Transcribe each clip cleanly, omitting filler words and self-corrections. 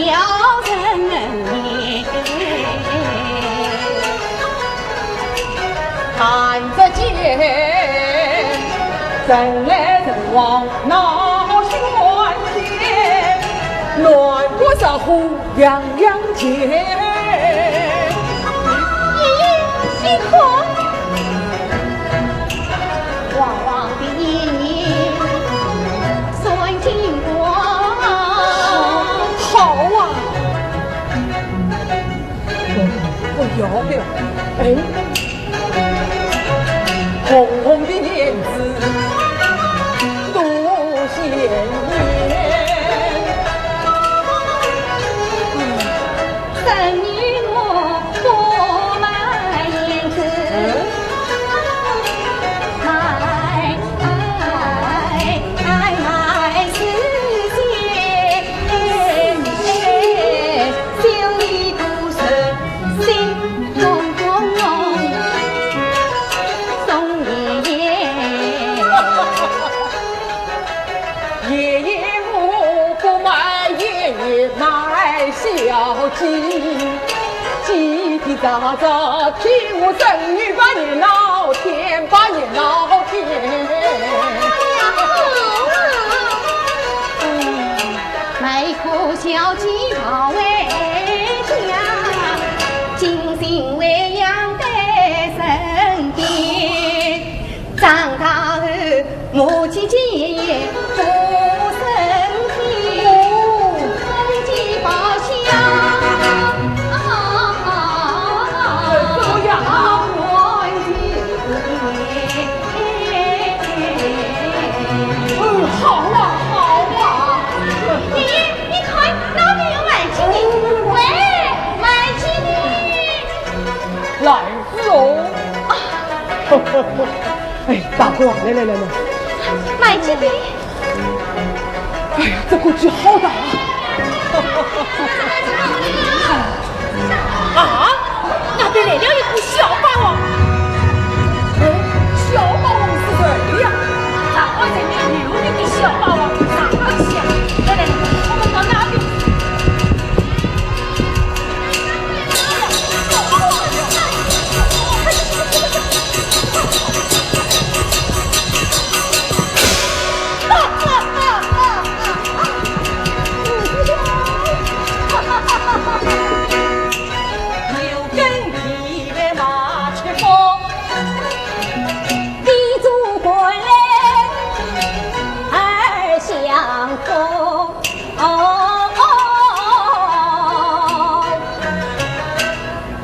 人看得见，人来人往闹喧天，乱国杀虎样样见。你看，王王的音，孙金光，好啊！我要了，红红的脸子多鲜艳，生女我不满言辞，买世间，修理独生心公公，宋爷爷。爷爷我不满爷爷买小鸡，叽叽喳喳替我生女把你闹天，把你闹天。每颗小鸡跑回家，精心喂养在身边。长大后，母亲见爷爷不生气，公鸡报晓。这样好啊好啊！爷爷，你看那边有买鸡的，喂，买鸡的。来喽！哎，大哥，来！买鸡的。哎呀，这个鸡好大啊！啊，那边来了一个小霸王。小霸王是谁呀？咱我这边留了个小霸王，上个去啊！来，我们到那边。有根皮的马车风，地主回来爱相逢。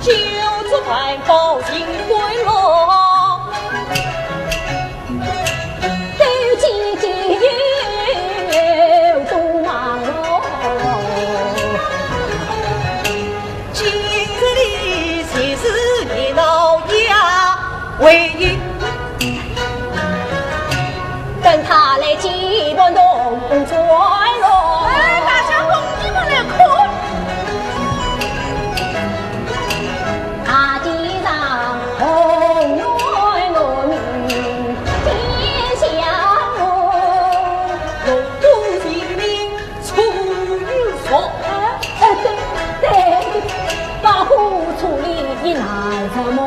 就此环保金归落，都几几有多忙碌。今日里才是你老呀唯一。等他来接不动转落。哎，大相公，你们来看。大地上红暖明，天下红。龙中金陵出有错，对，把虎处理难什么？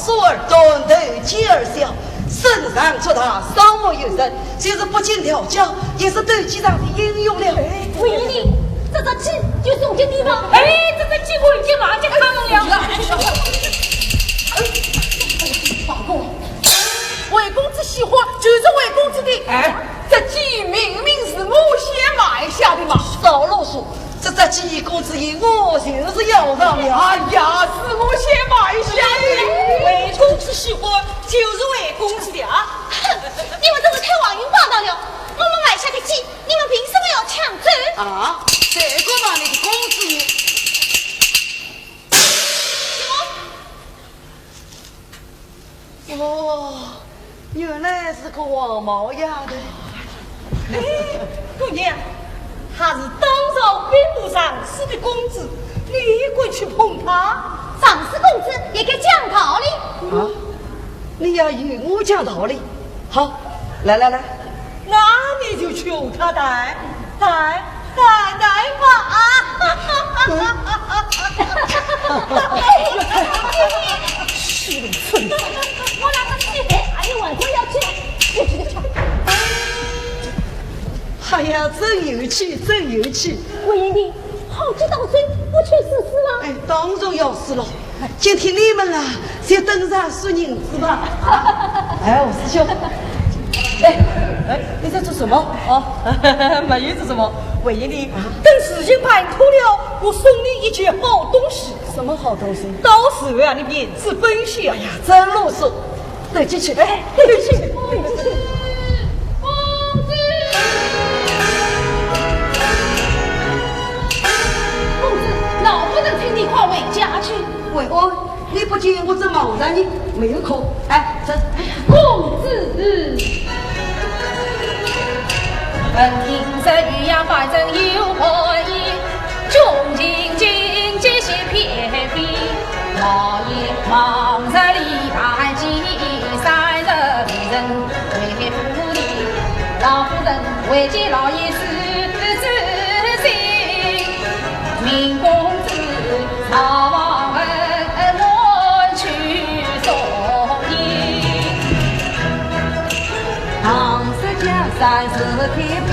梳儿短头，肩儿小，身上出大，双目有神，就是不经调教，也是斗鸡上的英雄了。为你这只鸡就送给你吧。哎，这个鸡我已经拿给他们了。大公，魏公子喜欢就是魏公子的。哎，这鸡明明是我先买下的嘛，少啰嗦。这鸡公子一我就是要上了。哎呀，是我先买下的。魏公子喜欢就是魏公子的啊。你们真是太妄言霸道了！我们买下的鸡，你们凭什么要抢走？啊，这个嘛，你的公子。哦，原来是个黄毛丫头。姑娘，他是当朝兵部上司的公子，你会去碰他？上司公子也该讲道理。啊，你要与我讲道理。好，来，那你就求他带吧。是的，蠢。我那个气派，哎呀，晚上要去。哎呀，真有趣，真有趣。魏延帝，好吃到嘴，不去试试吗？哎，当然要试了。今天你们啊，先登上输银子吧。啊，哎，我师兄。哎，你在做什么？哦，没有做什么。魏延帝，等事情办妥了，我送你一件好东西。什么好东西？到时候让你面子分析。哎呀，真啰嗦。对进去，哎，对进去。老夫人请你快回家去。喂，你不见我正忙着呢，没有空。哎，走。公子，银色玉牙反正有可以，中情境这些偏僻，老爷忙着理盘计，30人为夫的，老夫人为见老爷自心，明公子曹王我去送你。唐诗江山是天边，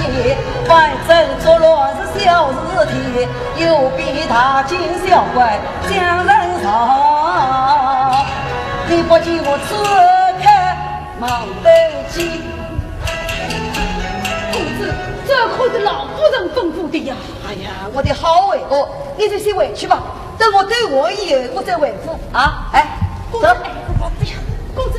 反正作乱是小事体，有比大惊小怪将人上。你不见我此刻忙得急，公子，这可是老夫人吩咐的呀。哎呀，我的好为我，你就先回去吧，等我对我以后我再回复啊。哎，走。哎呀，公子，公子。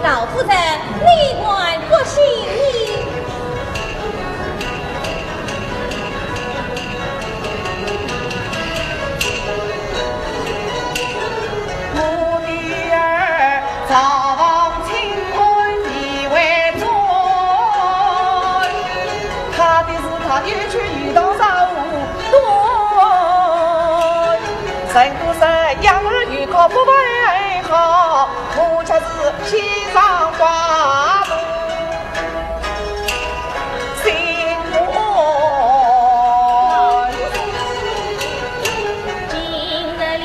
老夫人内外不信你。人都是养儿育个不为好，我却是西上花路心窝。今日里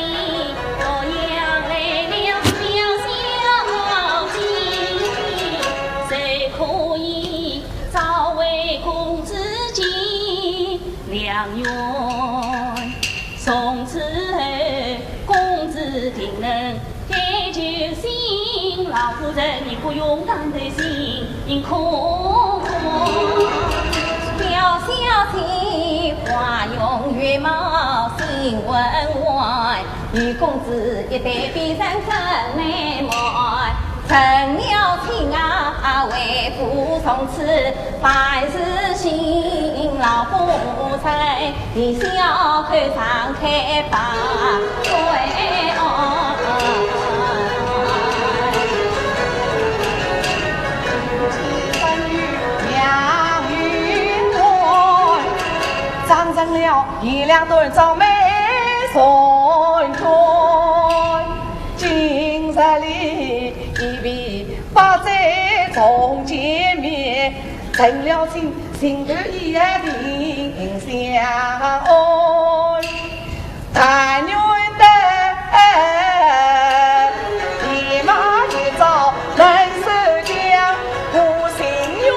我娘来了小小姐，谁可以早为公子进良缘？从此后，公子定能改就心，老夫人你不用担担心，可表小姐花容月貌心温婉，与公子一对比人真美满。成了亲啊，为父从此凡事辛劳不才，你小口常开把对长成了一两顿早美顺春，今日里一笔把在中见面，成了心头一定相安。但愿得一马一朝能守将护心愿。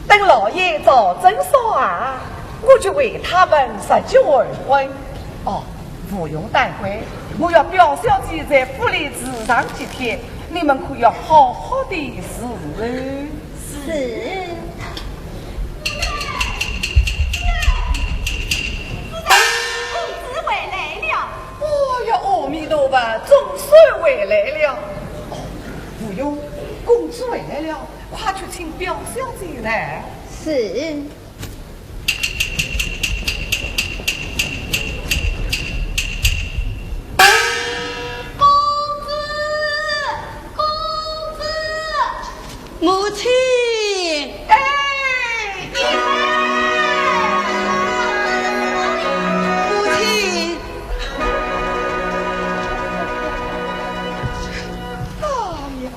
等老爷早征说啊，我就为他们设计晚婚。哦，不用待会，我要表小姐在府里住上几天，你们可要好好的是。是。公子回来了。哦呀，阿弥陀佛，总算回来了。哦，不用，公子回来了。快去请表小姐来。是。母亲，母亲，哎呀，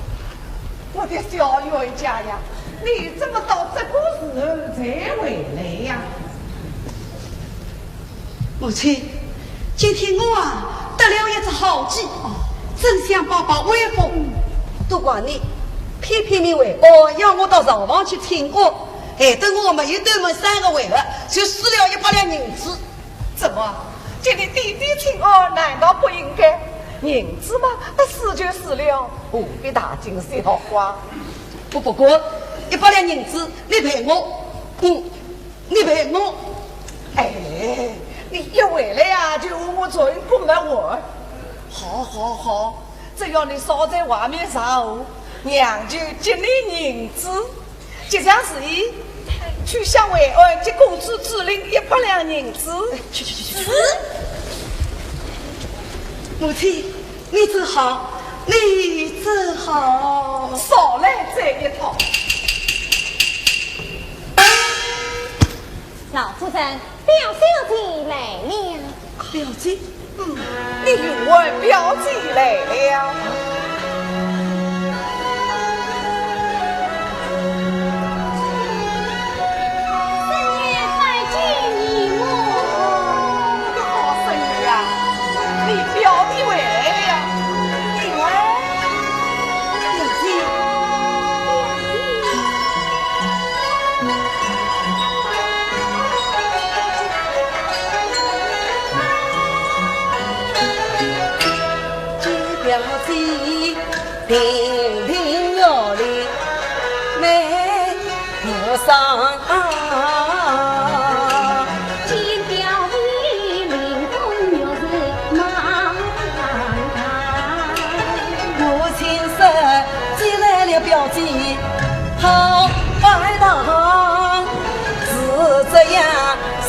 我的小冤家呀，你怎么到这个时候才回来呀？母亲，今天我得了一只好计，真想爸爸威风，都怪你。偏偏你为要我到上房去请我，害得我没有对门3个回合，就死了100两银子。怎么？叫你弟弟请我，难道不应该？银子嘛，死就死了，不必大惊小怪。不过100两银子，你赔我，你赔我。哎，你一回来呀，就我准不没我。好，只要你少在外面上。娘就给你银子，即将是以去向慰安及公子指令100两银子。去！母亲，你真好，你真好。少来这一套。老夫人，表小姐来了。表姐，你与我表姐来了。亭亭有礼，美不上。金雕玉领风又是马鞍。母亲生寄来了表姐，好拜堂，是这样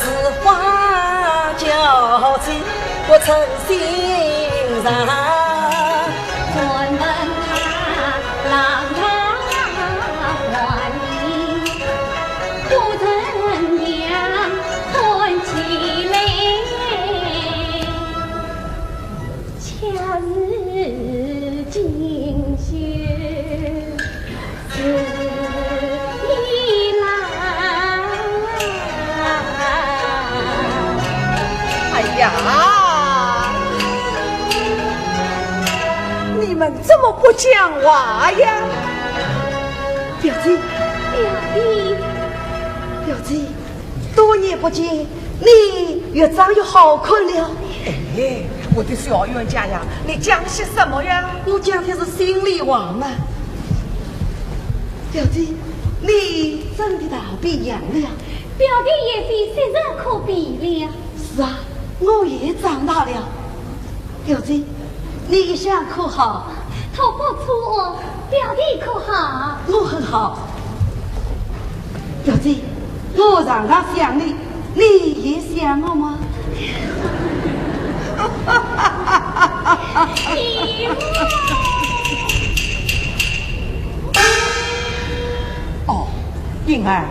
是花轿子。不曾欣赏。关门郎他还你，不曾将欢起来，恰日今雪思你来。哎呀，你们怎么不讲话呀？表弟，表弟，表弟，多年不见，你越长越好看了。哎，我的小冤家呀，你讲些什么呀？我讲的是心里话嘛。表弟，你真的大变样了。表弟也非昔日可比了。是啊，我也长大了。表弟，你一向可好？他不错，表弟可好？我很好。表弟，我常常想你，你也想我吗？姨妈。哦，英儿，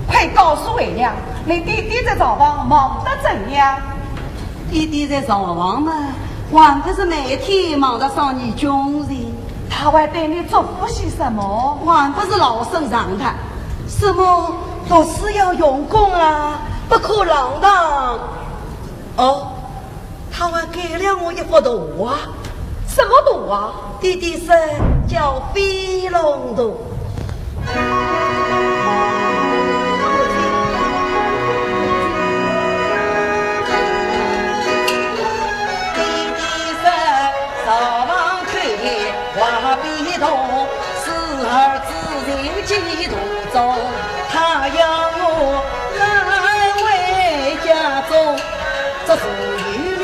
快告诉为娘，你弟弟在灶房忙得怎样？弟弟在灶房嘛，还不是每天忙着上你军人，他会对你嘱咐些什么？还不是老生常谈，什么读书要用功啊，不可浪荡。哦，他还给了我一幅图啊。什么图啊？弟弟说叫飞龙图。画笔头，时而自行几途中，他要我来为家中，这属于你。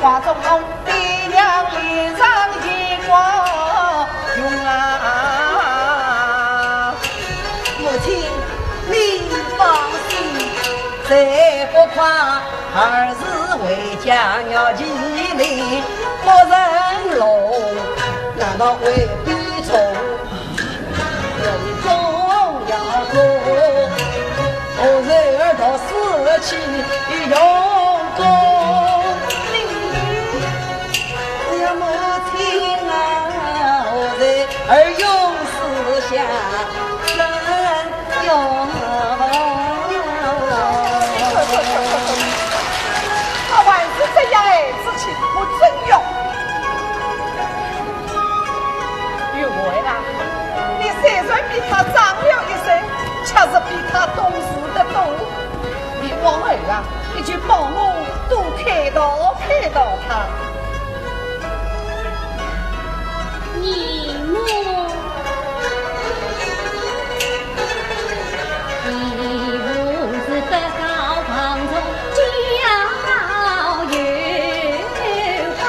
花中龙，爹娘脸上一光用啊！母亲，你放心，再不夸儿子为家要吉利，不人龙，难道会逼从？人中要做，我儿到死去用功。而用思想能用，他还是这样爱自己不真用。玉梅啊，你虽然比他长了一岁，却是比他懂事的多。你往后啊，你去帮我到他。姨母，姨母是德高望重，骄傲有花，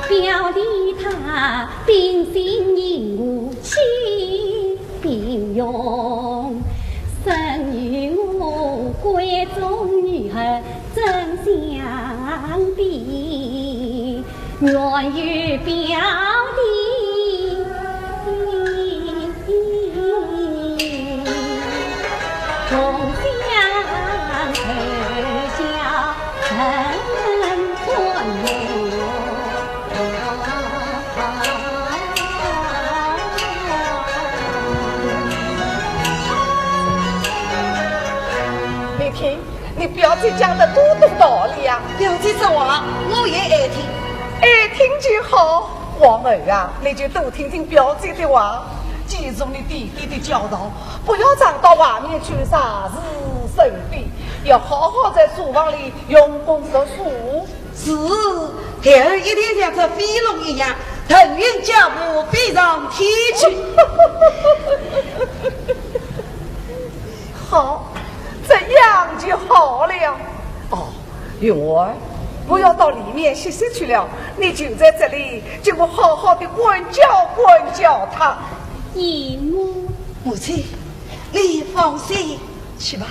表里他秉性英武，气平庸。生于我闺中女儿真相比，愿与表弟共享头角很宽容。你听，你表姐讲的多懂道理呀、表姐这话我也爱听。爱听就好。王儿啊，你就多听听表姐的话，记住你弟弟的教导，不要常到外面去傻事生非，要好好在书房里用功读书。是，孩儿一定像这飞龙一样，腾云驾雾，飞上天去。好，这样就好了。哦，云儿，不要到里面歇息去了，你就在这里，就我好好的管教他。姨母，母亲，你放心去吧。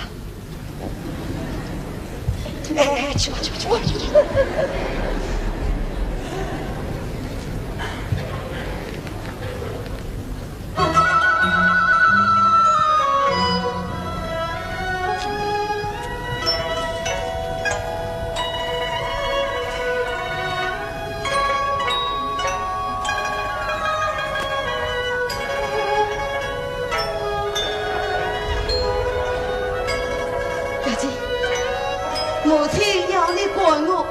哎，去吧。表姐，母亲要你管我，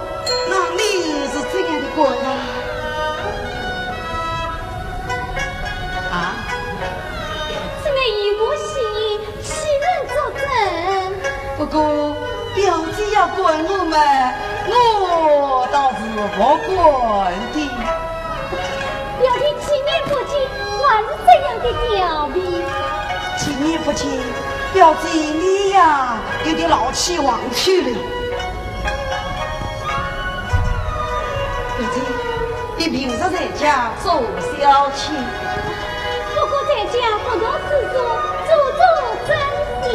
那你是怎样的管啊？啊？这个姨母喜人作证。不过表姐要管我们，我倒是不管的。表弟几年不见，还是这样的调皮。几年不见，表姐你呀有点老气忘去了。表姐，你平时在家做小妾，不过在家不读诗书，做真理。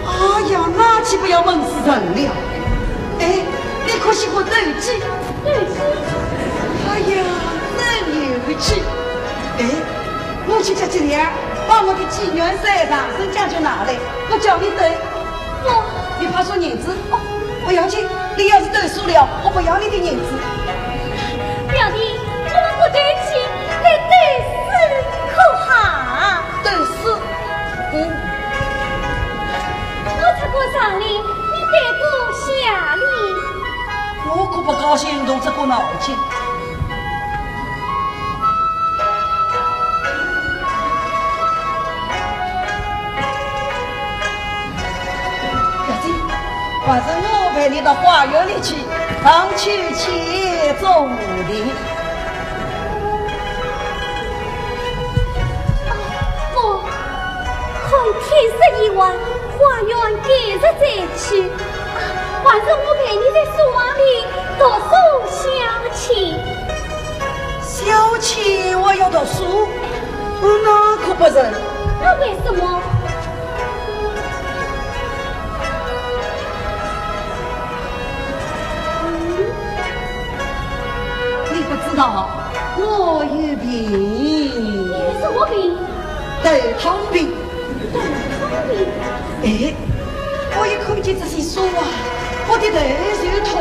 哎呀，那岂不要闷死人了？哎，你可喜欢斗鸡？对不起，哎呀，真有趣！哎，我去这几年把我的妓院衫上身家就拿来，我叫你斗。不，你怕说银子？哦，不要紧，你要是斗输了，我不要你的银子。表弟，我们不对起，来对诗可好？斗死？我出过上令，你对过下令。我可不高兴动这个脑筋。表姐，晚上我陪你到花园里去，常去且奏铃。不，看天色已晚，花园改日再去。晚上我陪你在书房里读书消遣。消遣我要读书，那可不成。那为什么？你不知道，我有病，你有什么病？头痛病。聪明。哎，我一看见这些书啊，我的头就痛。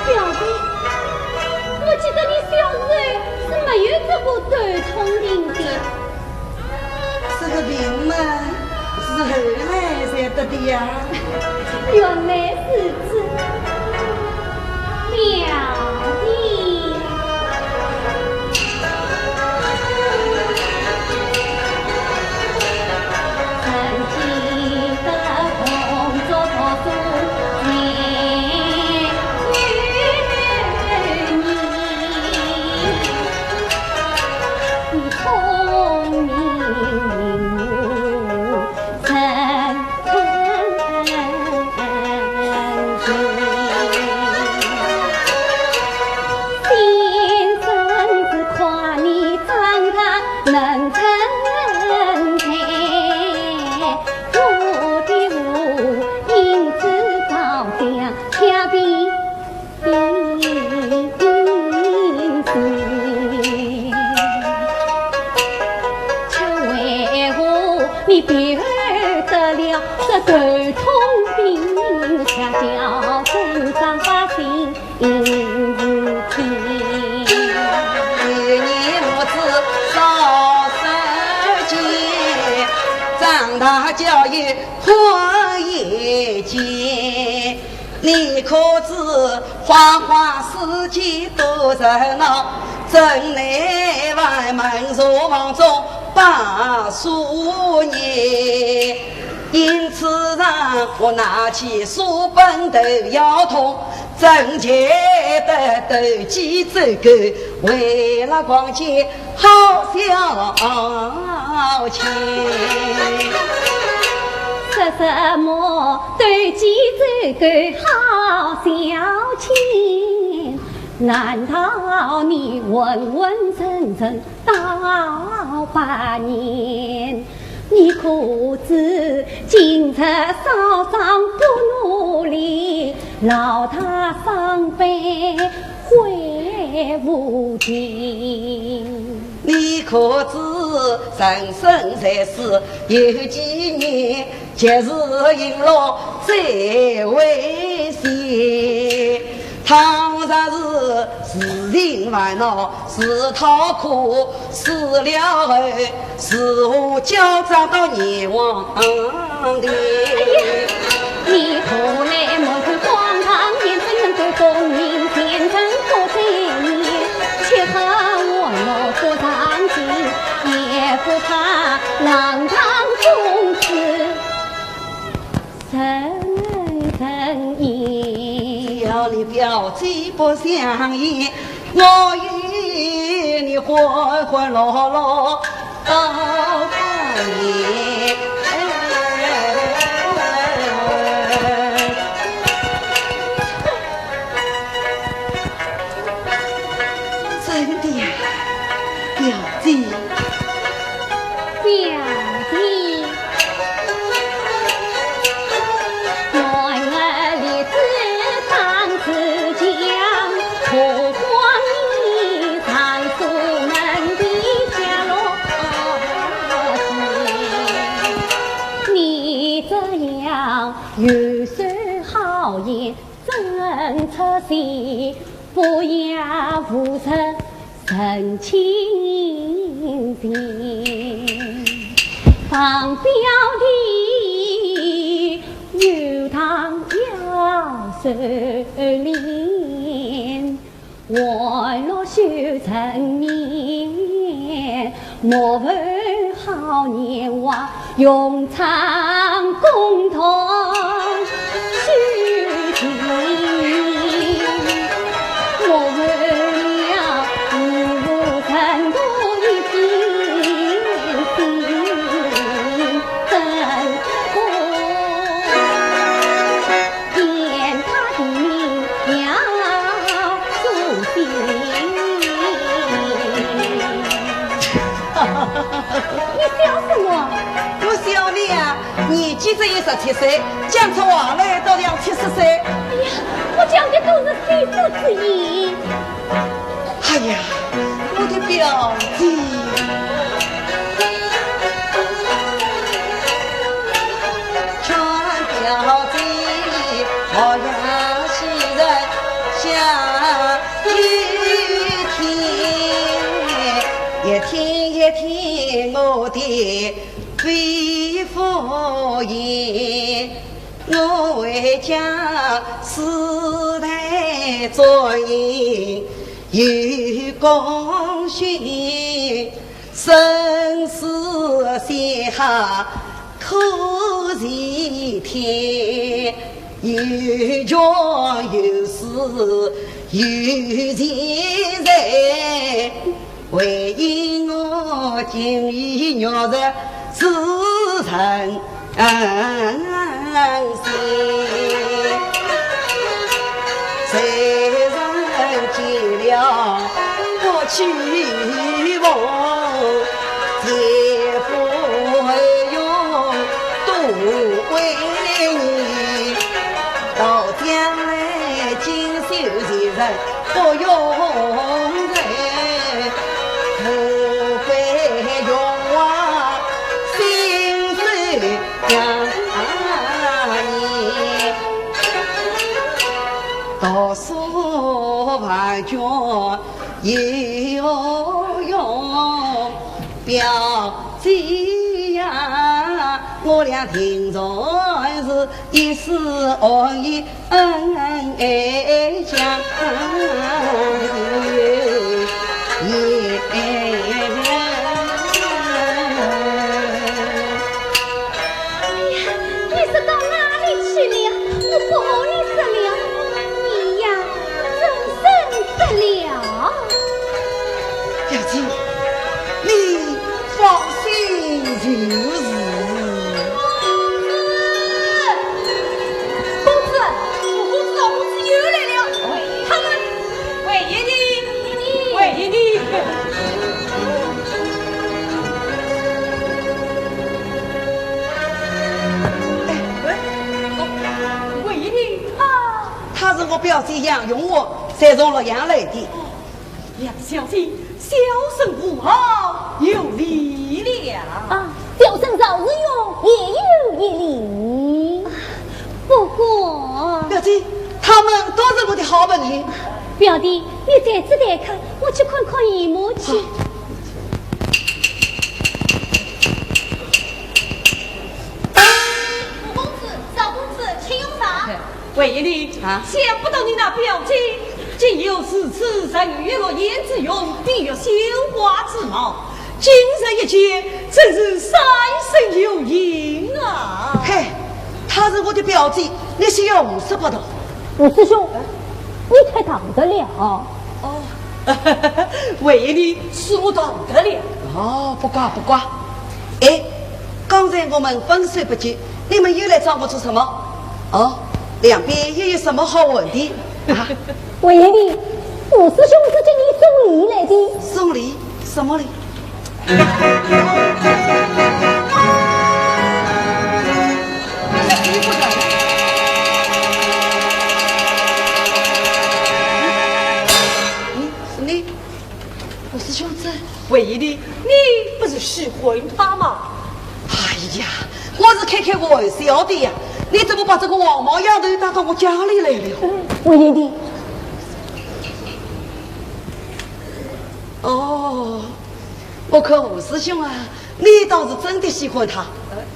表弟，我记得你小时候是没有这个头痛病的。这个病嘛，是后来才得的呀。原来是这，表弟。曾记得工作读书，你可知花花世界多热闹，城内外门入房中把数年。因此让我拿起书本都要痛，挣钱的斗鸡走狗，为了逛街好小钱。说什么斗鸡走狗好小钱？难道你稳稳整整到8年？你可知今日少长不努力，老他伤悲悔无尽。你可知人生在世有几年，节日迎落最危险。倘若是事情烦恼，是讨苦，死了后是我交账到阎王的。你可来莫看荒唐言，怎能够功名前程可在你？切和我老不长进，也不怕浪荡从此成意。要你表姐不相依，我与你浑浑噩噩到半夜。真的呀，表姐，表弟，暖儿里自唱自讲，不光你长苏门的家落地，你这样游手好言，真出息，不亚无成人情情。放表里有堂要收敛，我若修成面，莫问好年华，永长共同虚情。我为了无尘土一片心真苦，见他的名要苏醒。你笑什么？我小你啊，年纪只有17岁，讲出话来都像70岁。哎呀，我讲的都是肺腑之言。哎呀，我的表姐，劝表姐我要昔人下雨天，一听我的肺腑言。我为家世代作业有功勋，生死线下可齐天，有权有势有钱财，唯因我今已鸟的自成谁人见了过去梦，劫富用都为你，到将来锦绣前人不用人，可悲用我心碎呀。读书万卷有用，表姐呀，我俩听着是一丝恩义恩爱相依。我表姐养用我，才从洛阳来的。杨小姐，小生不好，有礼了啊！小生早日用，也有一礼。不过，表姐，他们都是我的好朋友。表弟，你再次来看，我去看看姨母去。五公子、少公子，请用茶。魏一礼啊，想不到你那表姐竟有如此人约了言之勇，必有绣花之貌。今日一见，真是三生有幸啊！嘿，她是我的表姐，你需要50不到。五师兄，你才当得了哦。魏一礼是我当得了。哦，不挂不挂。哎，刚才我们分手不久，你们又来找我做什么？哦。两边又有什么好问题啊？魏延礼，五师兄是给你送礼来的。送礼？什么礼？你，五师兄在？魏延礼，你不是喜欢他吗？哎呀，我是开玩笑的呀。你怎么把这个黄毛丫头带到我家里来了？魏延礼。哦，我看五师兄啊，你倒是真的喜欢他。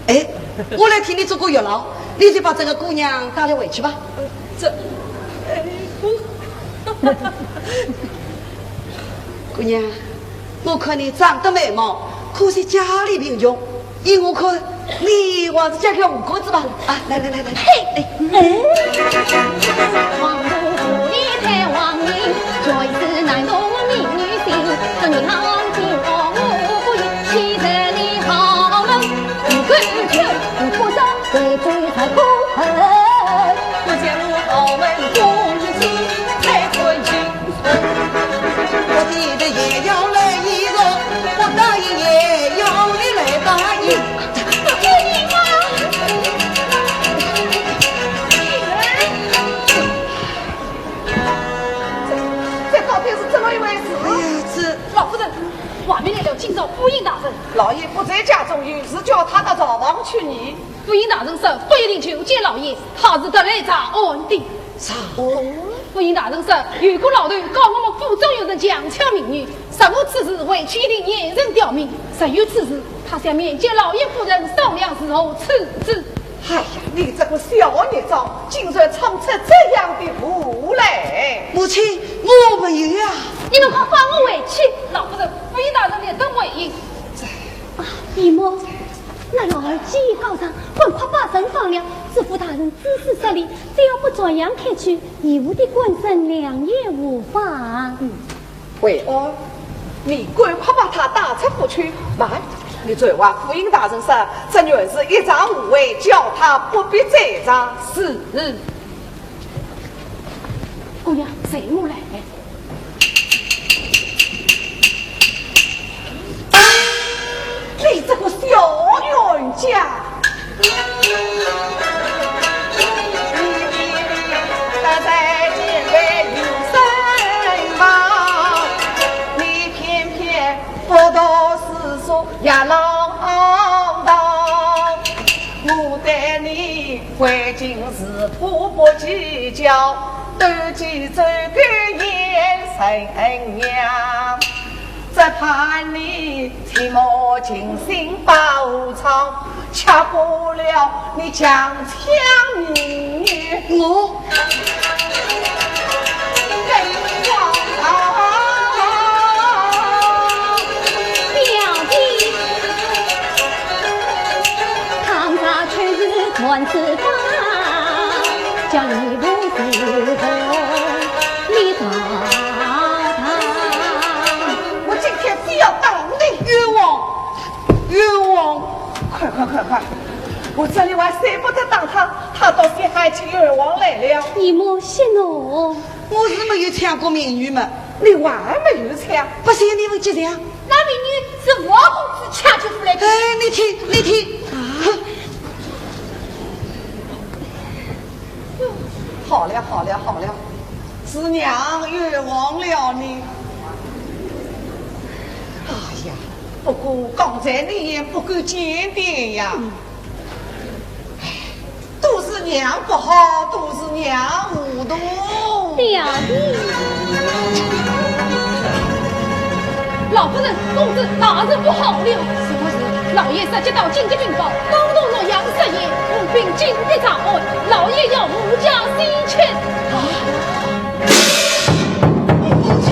哎，我来替你做个月老，你就把这个姑娘带了回去吧。姑娘，我看你长得美貌，可惜家里贫穷，依我看。你还是嫁给五公子吧！啊，来，嘿，王母府里太王命，却是难懂民女心。这女行情我不应，其实你好能一个拳，不出手对罪才不恨。我见我豪门公子才尊敬，我记得也要来一个，我答应也要你来答应。外面来了，今朝府尹大人，老爷不在家中，有事叫他到灶房去拟。府尹大人说，不一定求见老爷，他是得来查案的。查府尹大人说，有个老头告我们府中有人强抢民女，实无此事，回去一定严正调明。实有此事，他想面见老爷夫人商量时候辞职。哎呀，你这个小孽障，竟然闯出这样的祸来！母亲，我没有呀。你们快放我回去！老夫人，府尹大人连等回应。姨母，那老儿技艺高尚，还快把人放了。知府大人指示设立，只要不照样开去，义务的官身两也无妨。为何你赶快把他打出府去？慢！你昨晚府尹大人说，这女儿是一场无为，叫他不必再场。是。姑娘，随我来。你这个小冤家！在境外有声望，你偏偏不读诗书也浪荡。我待你回京时迫不及教，斗鸡走狗眼神娘。只怕你提莫精心报仇，恰不了你强抢女，我给王表弟，堂上全是团子法，叫你不知道，你打他。我今天非要当你冤枉，冤枉！快！我这里还舍不得当他，他倒是还请冤枉来了。你莫信哦，我是没有抢过美女嘛，你还没有抢，不信你们记得呀？那美女是王公子抢救出来的。哎，你听，好了，是娘冤枉了你。哎呀，不过刚才你也不够坚定呀。都是娘不好，都是娘糊涂。表弟，老夫人，公子哪是不好了？是不是？老爷直接到紧急禀报，刚到洛阳失业，务兵紧急查案，老爷要无家西迁。母亲。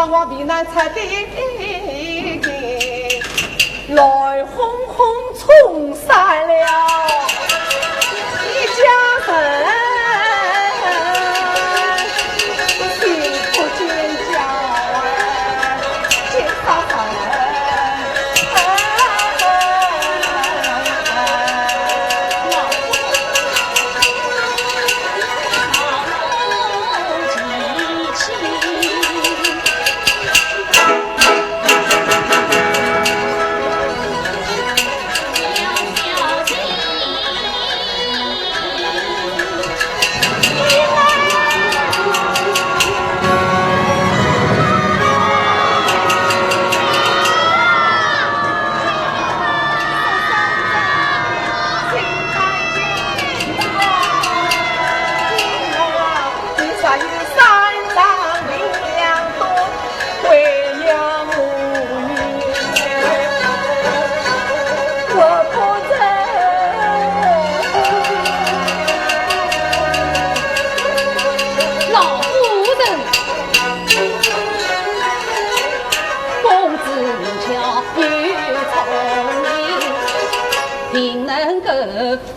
我避难才的来轰轰冲散了一家人，幸福渐渐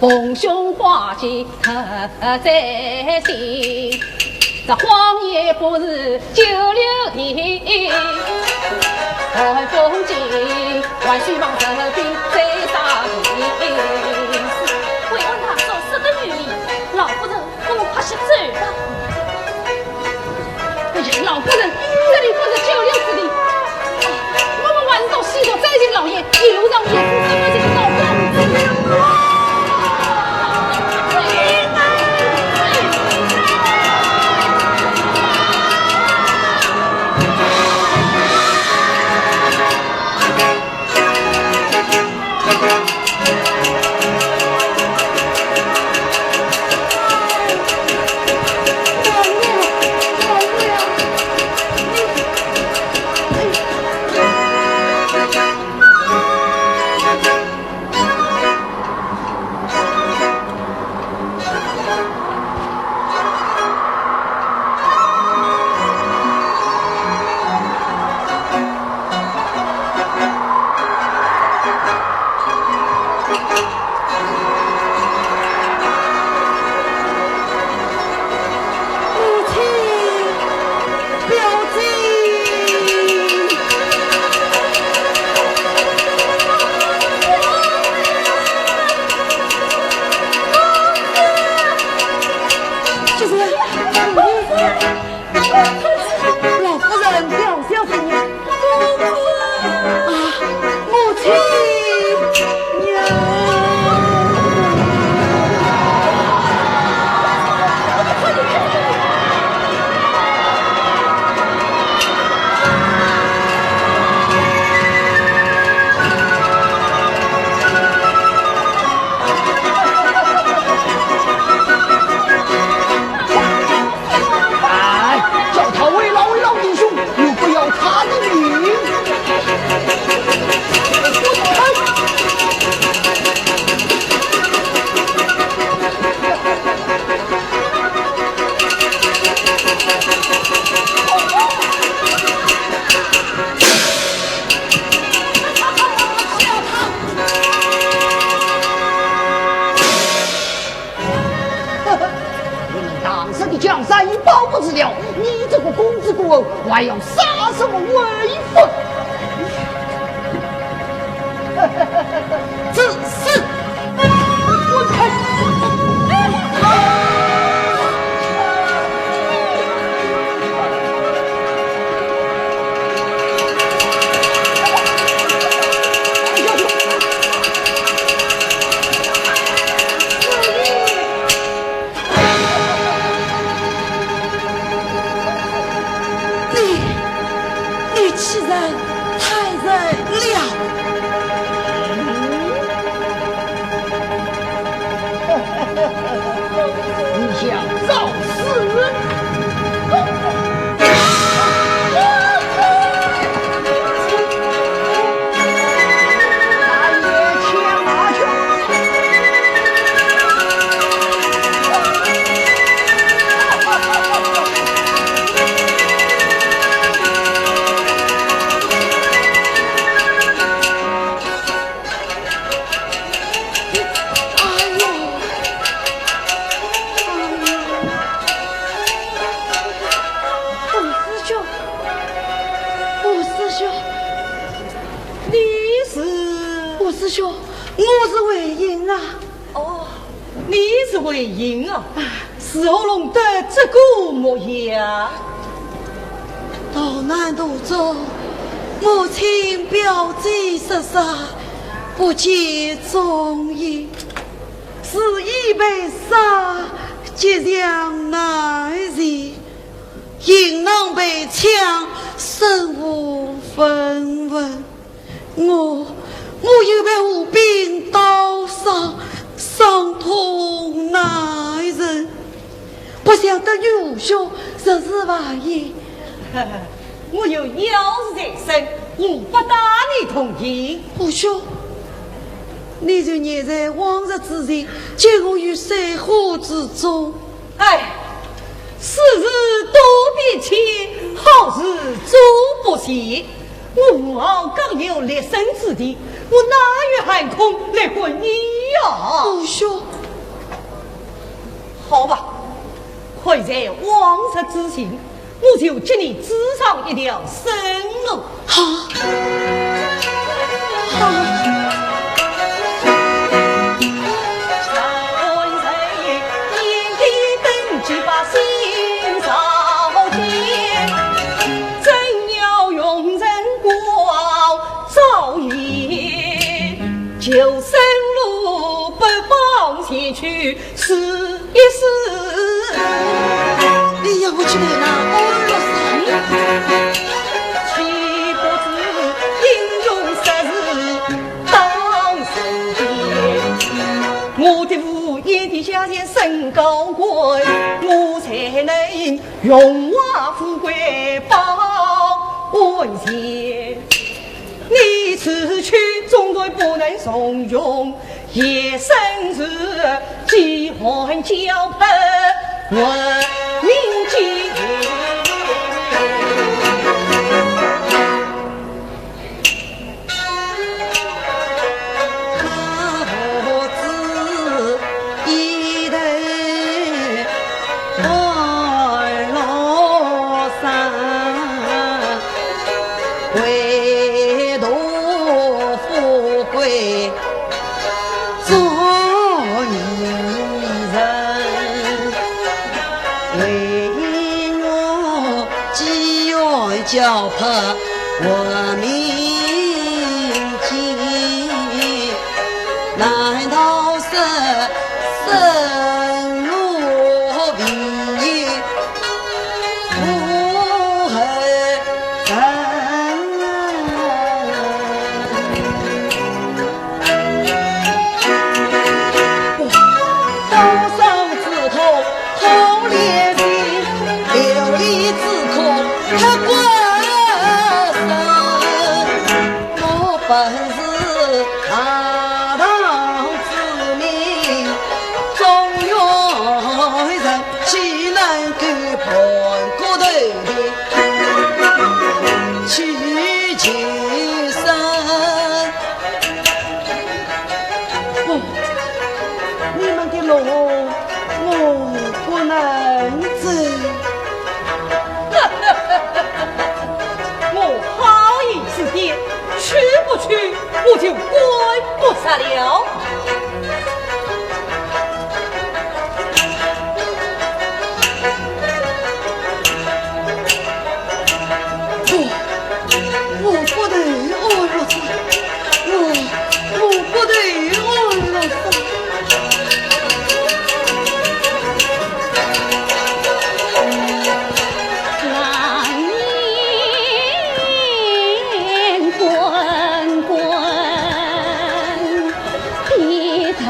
逢凶化吉特在心。这荒野不是久留地，风景还需望人兵在大地。为问他所失的女儿，老夫人恐怕是走吧。哎呀，老夫人，这里不是久留之地。我们晚到西头再见老爷，一路上也是什么情况？还要杀什么威风？自私！我看。你欺人太人了！你想造死？为营啊，时候弄得这个模样。逃难途中，母亲表姐失杀，不见踪影，是已被杀，即将难认。银囊被抢，身无分文。我又被吴兵刀伤，伤痛难忍。不想得女兄实是外也。我有要事在身，我不打你同情。吴兄，你就捏在往日之前，结我于水火之中。哎，是日多变迁，好事做不齐。我傲刚有立身之地，我哪有寒空来混你呀？吴兄。好吧，快在往日之前，我就给你指上一条生路。好，好。就生路不放前去试一试。哎呀，我去哪呢？岂不知英勇实事当首先，我的父也得下前升高官，我才能荣华富贵保文钱。你此去总归不能从容，夜深时饥寒交迫闻名尽。我自一头二老三为夺富贵做女人，为我饥饿交迫我民间，难道是生路为不恨人？多少之痛痛裂心，流离之苦刻骨深。我本是大唐之民，中原人岂能够盘骨头的去情深？你们的路我不能走。我好意思的，去不去我就归不杀了。我不得我如此，我不得我如此。年滚滚，一腾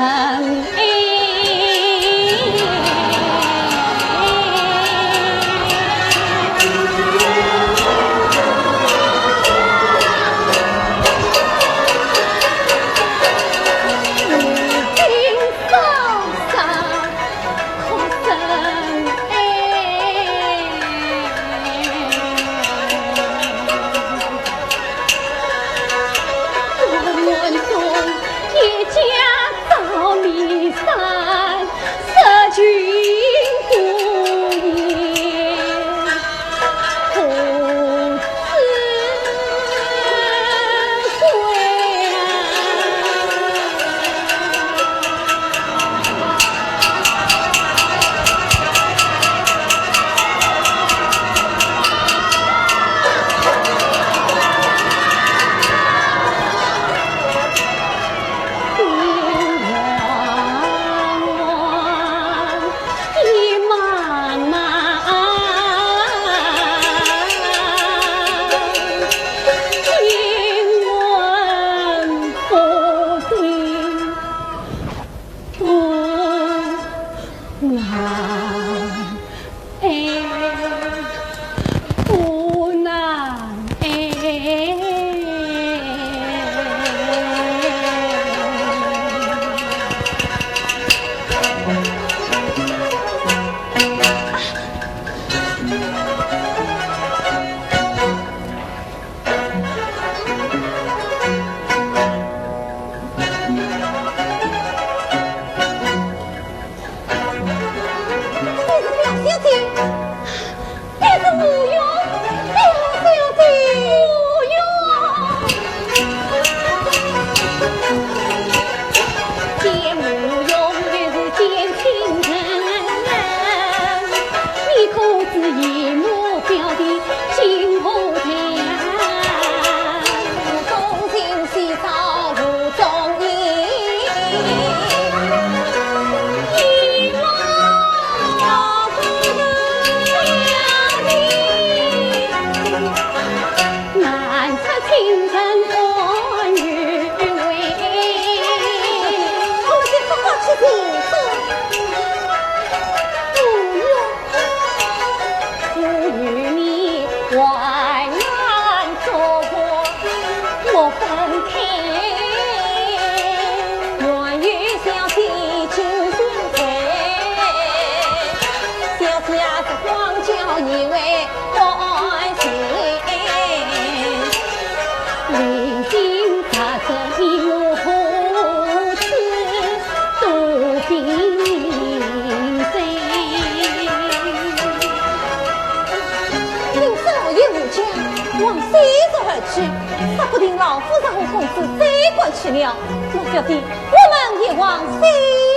说不定老夫人和公子飞过去了，老小弟，我们也往西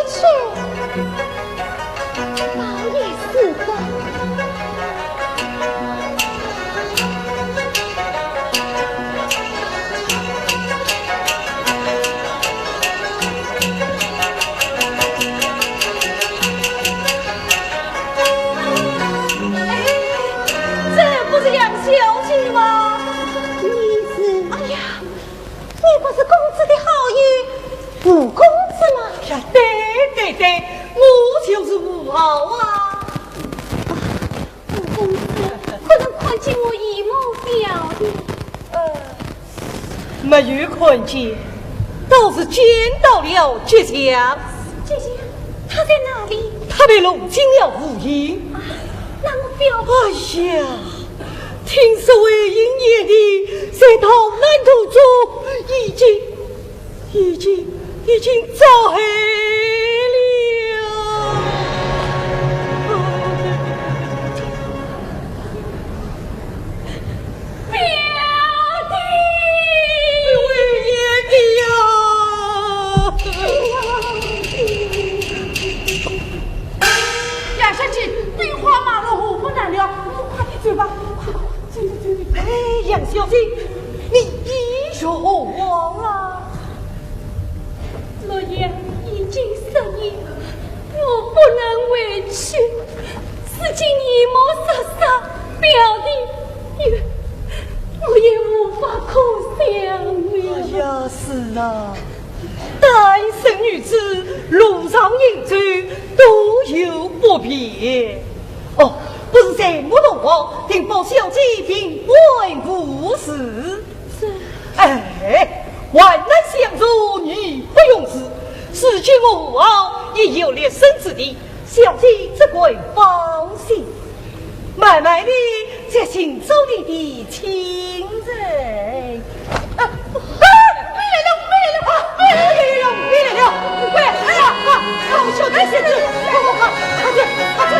去。老爷是否？这不是杨小姐吗？你不是公子的好友吴公子吗？呀，对，我就是吴豪啊！吴公子，可能看见我姨母表弟？没有看见，倒是见到了倔强。姐姐，他在哪里？他被弄进了无影。那我表哎呀！听说为营业的在逃难途中已经遭害了。表弟，为业的呀！杨小姐，对话马路不难了，快点走吧。哎，杨小姐，你一说忘了。老爷已经失忆，我不能委屈，事情一谋杀杀，表弟，我也无法可想了。哎呀，是啊，单身女子路上饮酒都有不便。哦，不是在木头王听报小姐并为无事。是。哎，万难相助，女不容辞。事情无傲，已有了生之地，小姐只管放心。慢慢的，在行走里的亲人。回来了！好，小姐先走，快，阿俊。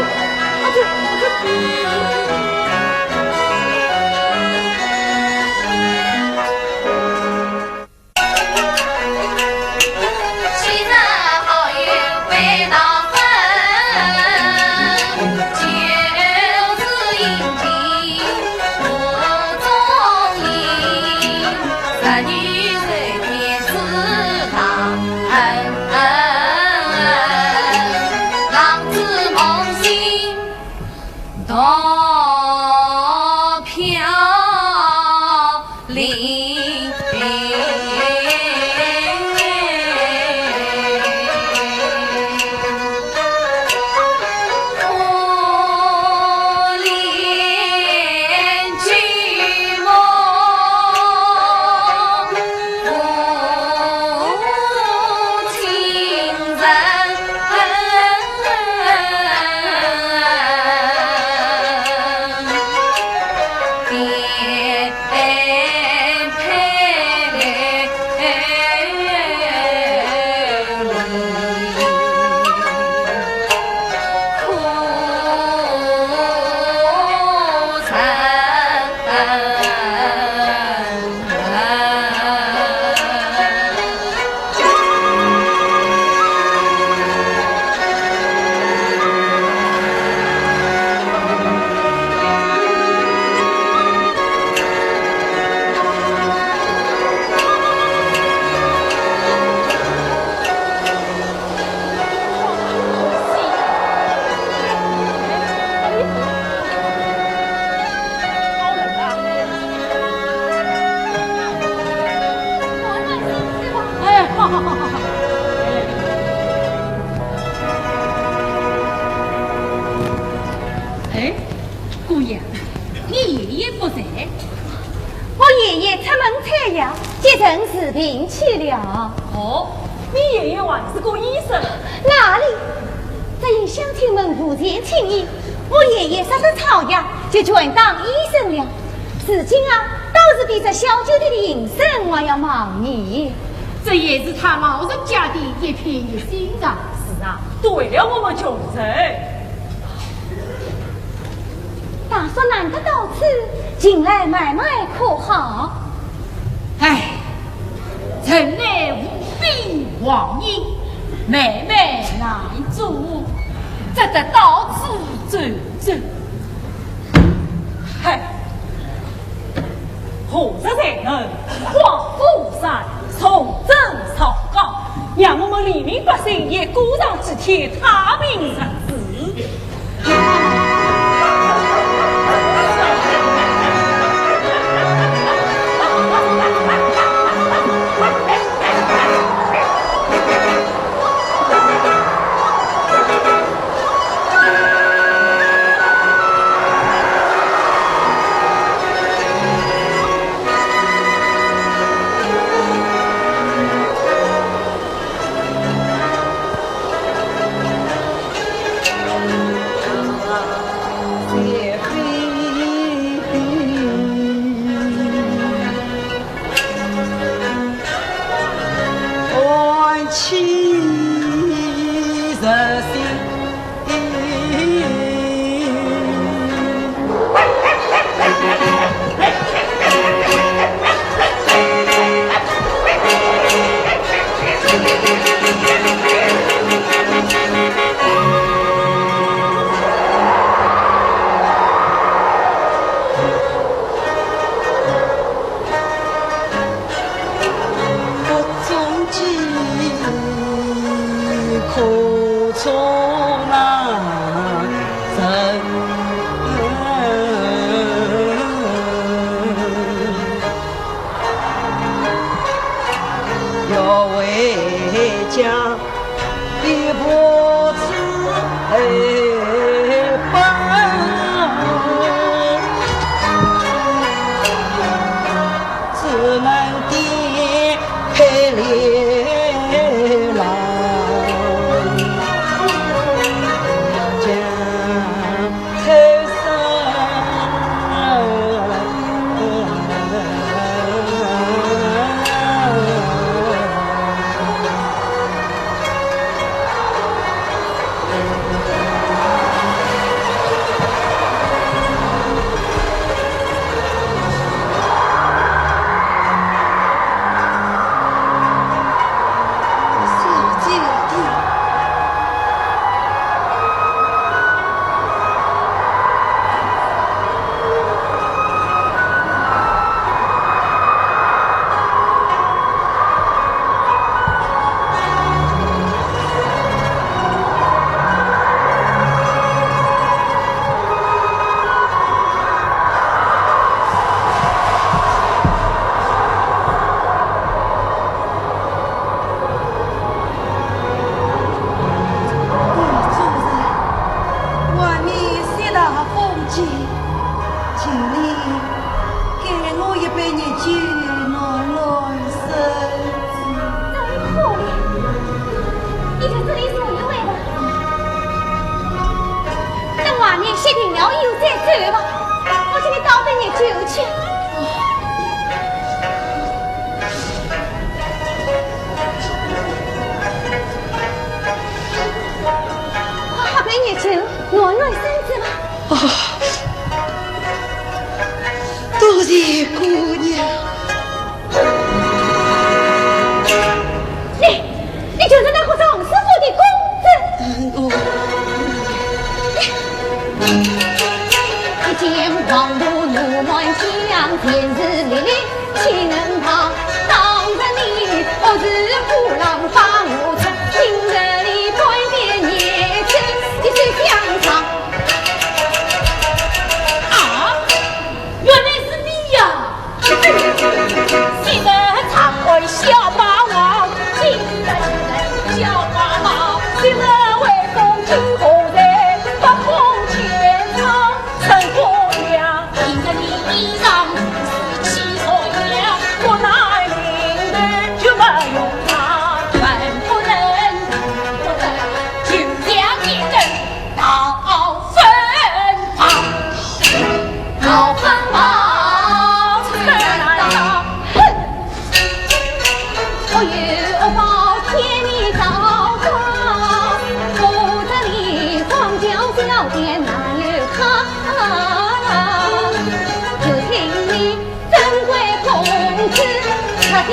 治病去了。哦，你爷爷还是个医生？哪里？在因乡亲们不见情谊，我爷爷杀得草药，就转当医生了。如今啊，倒是比这小酒店的营生我要忙呢。这也是他老人家的一片一心啊。是啊，对了我们穷人。大叔难得到此，进来买卖可好？唉，城内无兵王营，妹妹难住，只得到处走走。嗨，何日才能化富山，重整草稿，让我们黎民百姓也过上几天太平日子？多谢姑娘。你就是那个张师傅的公子。一见黄土怒满腔，天日烈烈岂能怕？当着你我是虎狼把我吃，今日里改变孽子，一岁香肠。啊，原来是你呀！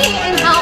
天朝。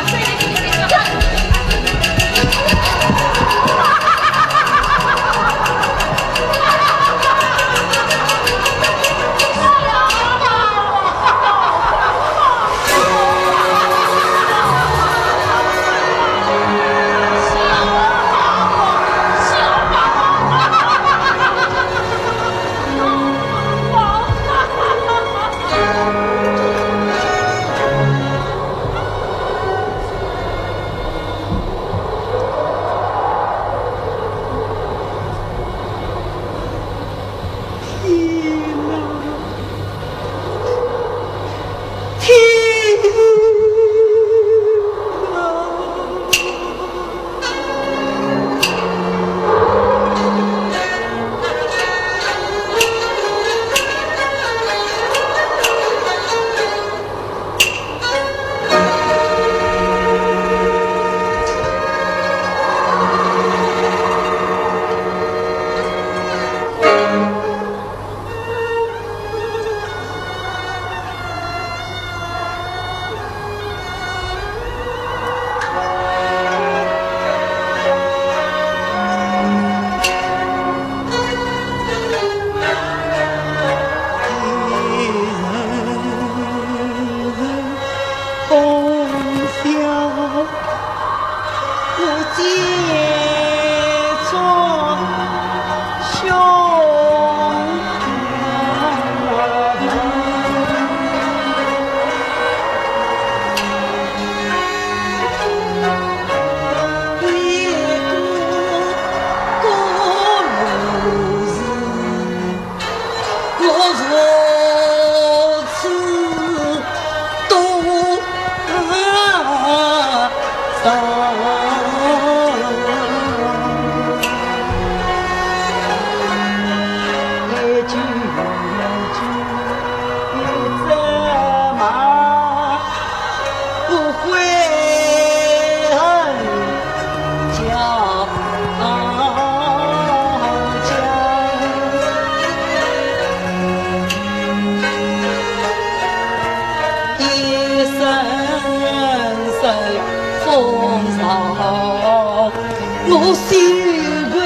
我心归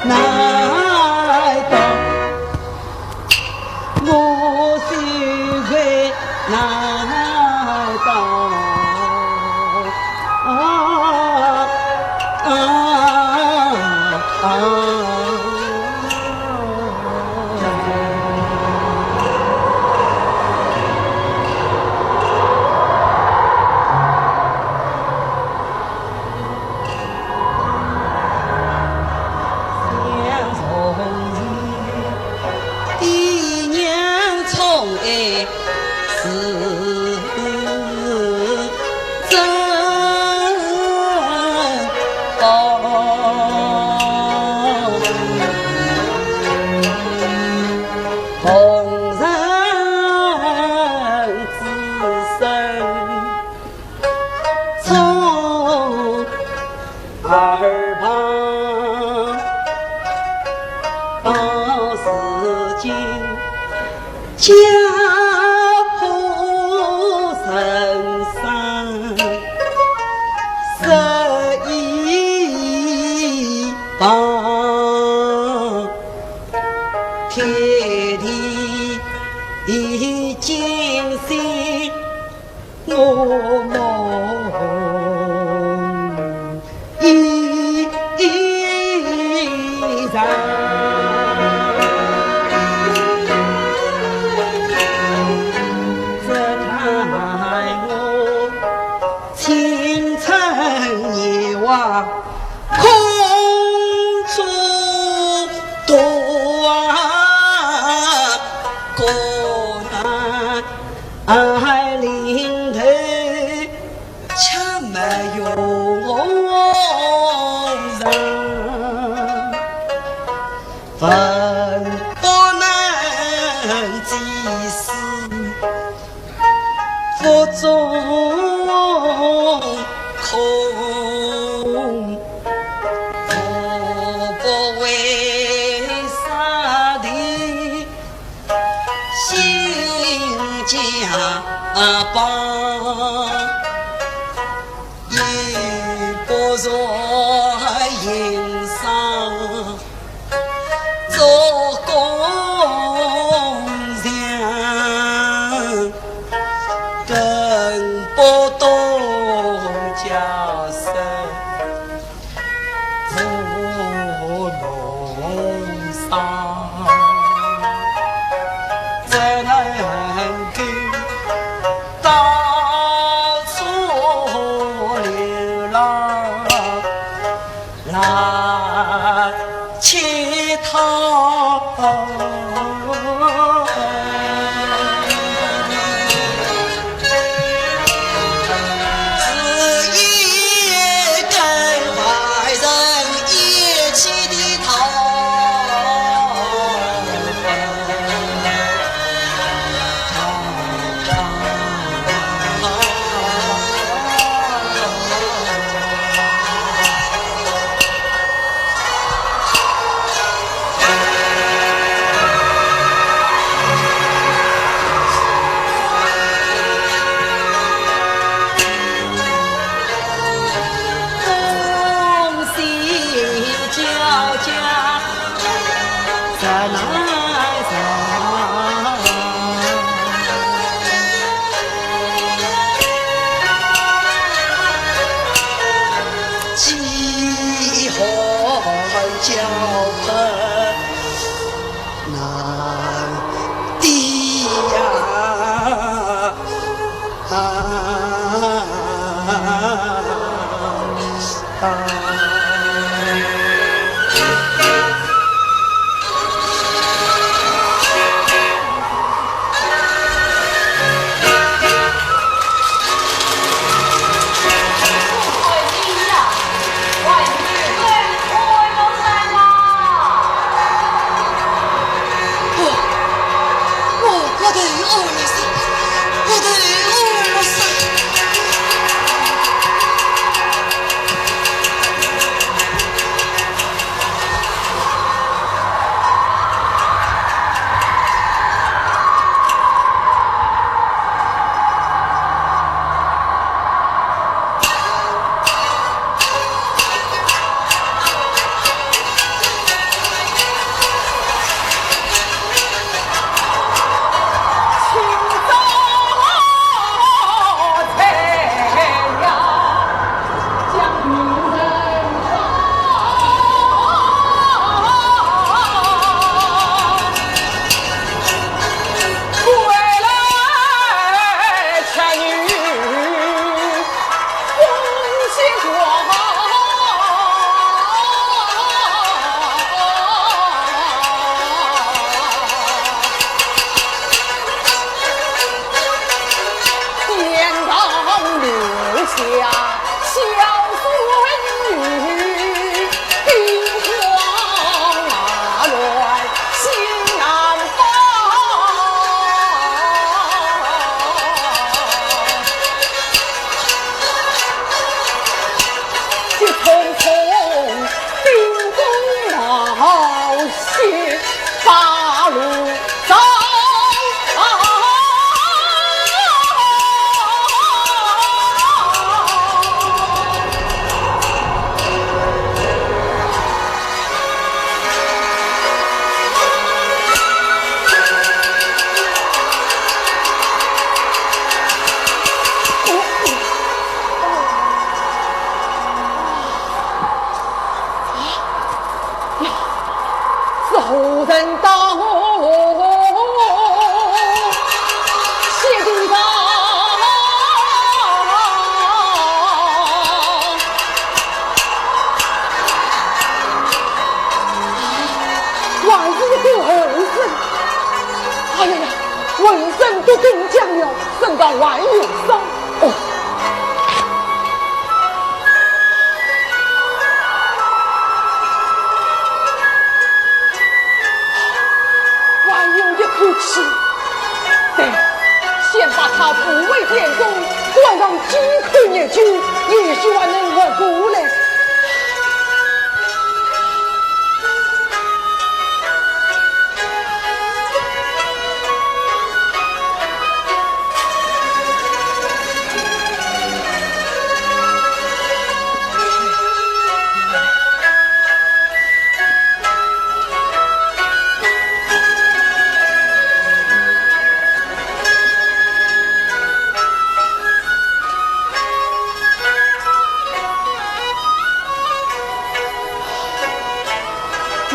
难当，我心归难当家谱神山十一榜，天地惊心我梦一场。空出多过南岭头，却没有人，分不能及时，腹中空。家邦在那口到处流浪来乞讨。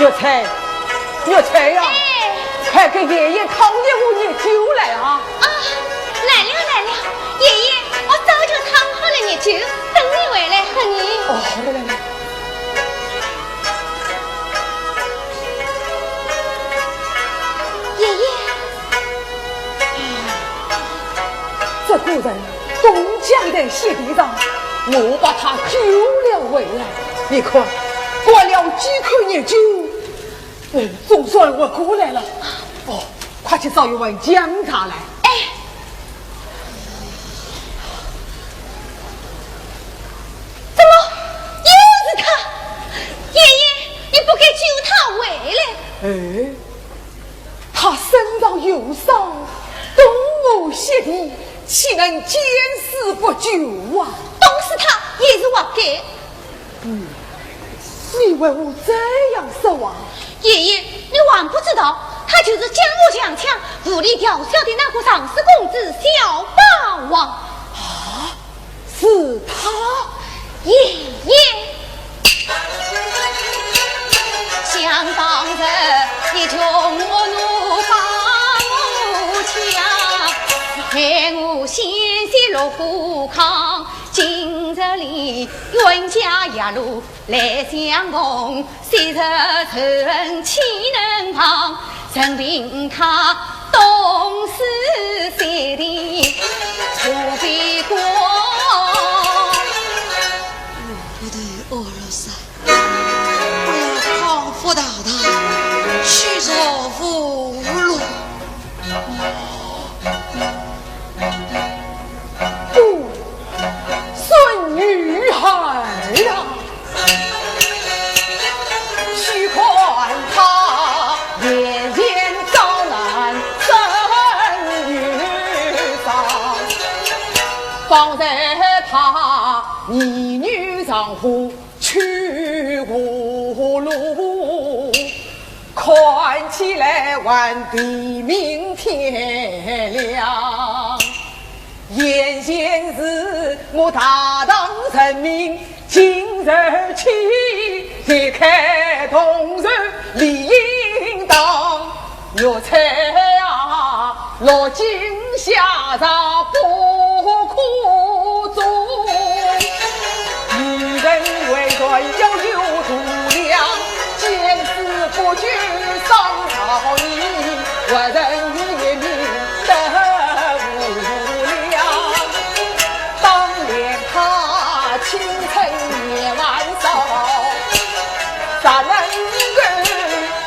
刘才，月翠呀，哎，快给爷爷烫一壶热酒来啊！啊，来了来了，爷爷，我早就烫好了热酒，等你回来喝你。哦，好的来来。爷爷，这个人东江的谢队长，我把他救了回来。你看，灌了几口热酒，总算我过来了。哦，快去找一碗姜茶来。哎，怎么又是他？爷爷，你不该救他回来。哎，他身上有伤，东吴谢帝岂能见死不救啊？都是他，也是我该。你为我这样说啊？爷爷，你还不知道，他就是江湖强强、无理吊销的那个上市公子小霸王。啊，是他？爷爷，想当日你穷我怒发我强，害我险些落虎坑。今日里冤家一路来相逢，昔日仇恨岂能忘？任凭他东施西地不必过。不对，俄罗斯，我要康复大他，去做俘虏。不，孙女孩呀，去看他夜间遭难生女丧，方在他儿女丈夫去无路，看起来还比明天亮。眼前是我大唐人民，今日起揭开同日理应当。若猜啊，落井下石不可做，女人为人要有度量，见死不救伤朝义，我人也明得青春夜晚少，咋能够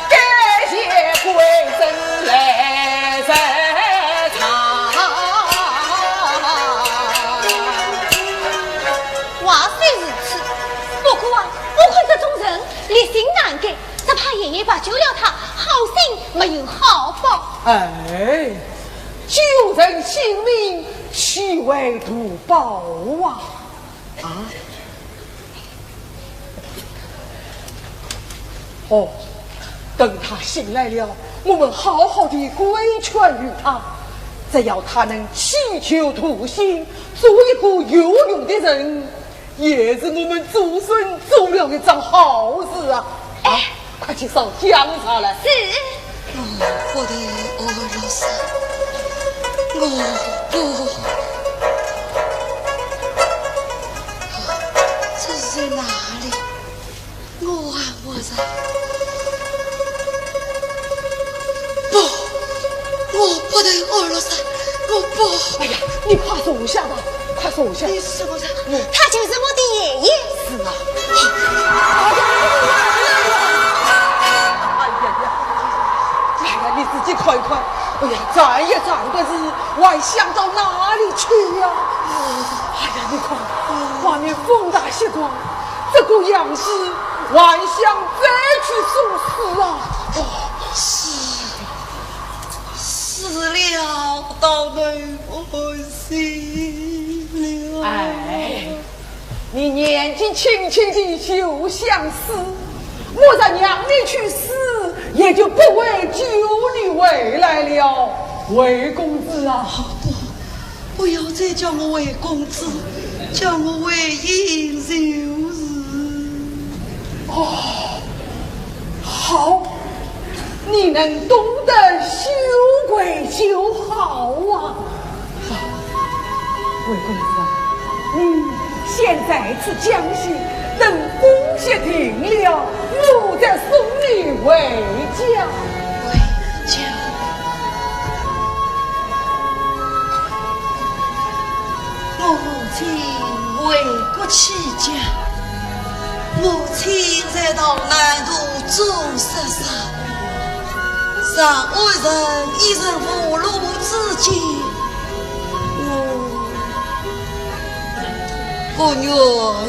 感谢贵人来在场？话虽如此，不过啊，我看这种人立心难改，只怕爷爷把救了他，好心没有好报。哎，救人性命，岂为图报啊？啊！哦，等他醒来了，我们好好的规劝于他，只要他能祈求图心，做一个有用的人，也是我们祖孙做了一桩好事啊！啊，快去烧姜茶来。是。我的俄罗斯，我不。这是在哪里？我还我在。不，我不得俄罗斯，我不。哎呀，你快坐下吧，快坐下。你是不是？他就是我的爷爷。是啊。哎呀，你自己看一看。哎呀，站也站不直，我还想到哪里去呀？哎呀，你看，外面风大雪光，这个样子，还想再去送死啊？哦，死了，到内我死了。哎，你年纪轻轻的就想死，我在让你去死，也就不会救你回来了，魏公子啊！不要再叫我魏公子，叫我魏婴就是。哦，好，你能懂得羞愧就好啊！魏公子，你现在此江西，等风雪停了，我再送你回家。回家。我母亲为国起家，母亲在到南渡做杀杀，让爱人一人俘虏至今，我女儿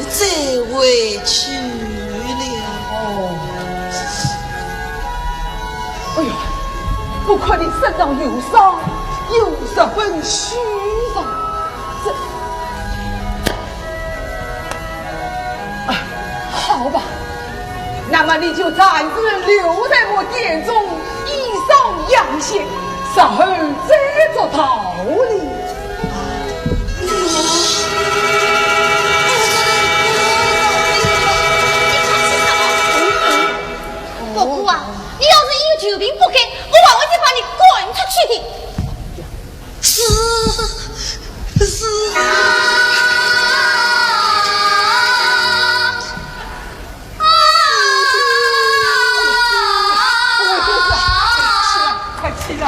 再回去了。哎呀，不可你身上有伤，有十分虚弱。好吧，那么你就暂时留在我店中，以上养血，稍后再做道理。伯姑啊，你要是有酒瓶不给，我还会再把你滚出去的。是快起来！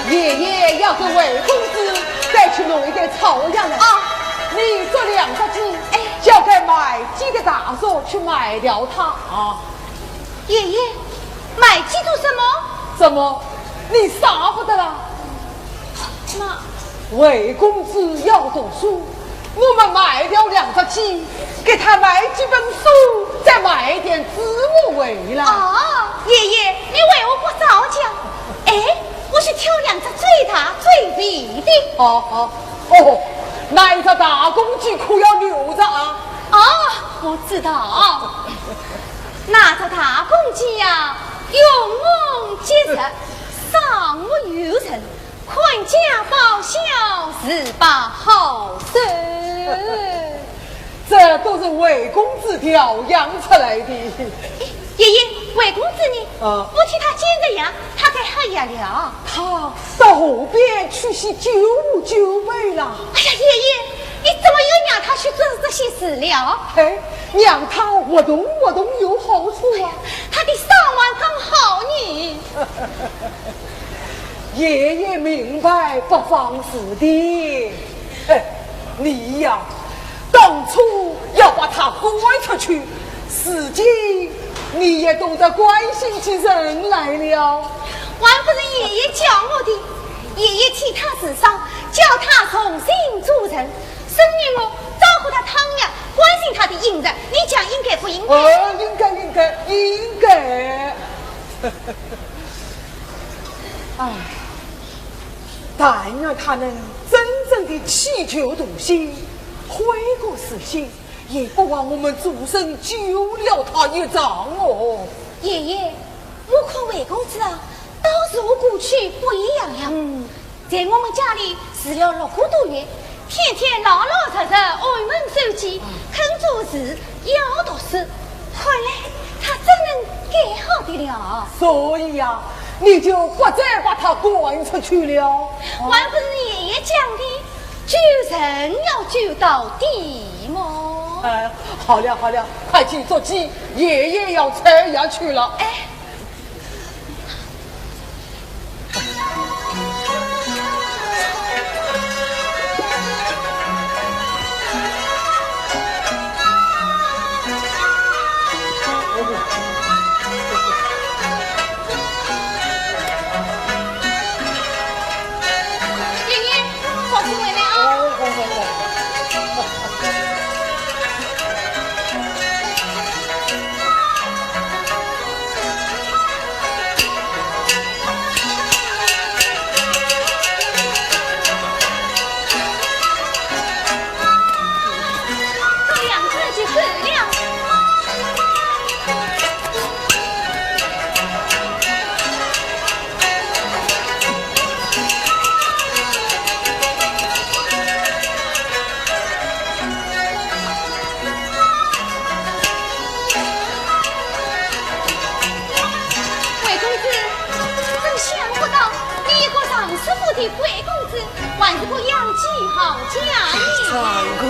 爷爷要跟魏公子再去弄一点草药来。你这2只鸡，交给买鸡的大嫂去买了它啊。爷爷，买鸡做什么？怎么，你傻不得了？妈，魏公子要读书，我们买掉2只鸡，给他买几本书，再买一点子母回来。爷爷，你为我不早讲。我去挑2只最大最肥的。那一只大公鸡可要留着啊。我知道。那只大公鸡呀，勇猛结实，上无有成，宽家报效，是把好手。这都是魏公子调养出来的。爷爷，魏公子呢？我替他煎着药，他该喝药了。他到后边去洗酒杯了。哎呀，爷爷，你怎么又让他去做这些事了？让他活动活动有好处啊。他的上腕刚好呢。爷爷明白不妨事的。你呀，当初要把他赶出去，如今你也懂得关心起人来了。还不是爷爷教我的，爷爷替他治伤，叫他重新做人。生日我照顾他汤药，关心他的饮食，你讲应该不应该？应该。但愿他能真正的祈求东西，悔过自新，也不枉我们诸生救了他一丈哦。爷爷，我看魏公子啊，倒是和过去不一样了。在我们家里住了6个多月，天天老老实实按门守纪，肯做事，要读书。看来他真能改好的了。所以呀，你就不再把他赶出去了。还不是爷爷讲的，救人要救到底么？好了，快去做鸡，爷爷要拆牙去了。还是个养鸡好家呢。掌柜，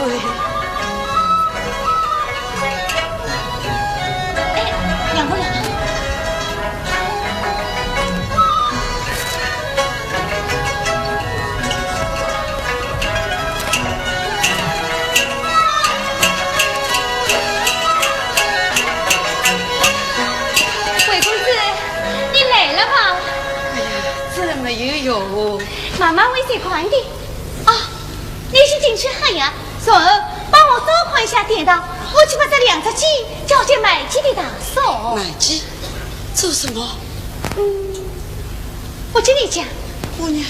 哎，养不了。魏公子，你来了吧？怎么又有？妈妈为谁款的？啊，你是进去喊呀？说帮我多款一下点到，我去把这2只鸡交给买鸡的大嫂。买鸡？做什么？我跟你讲，姑娘，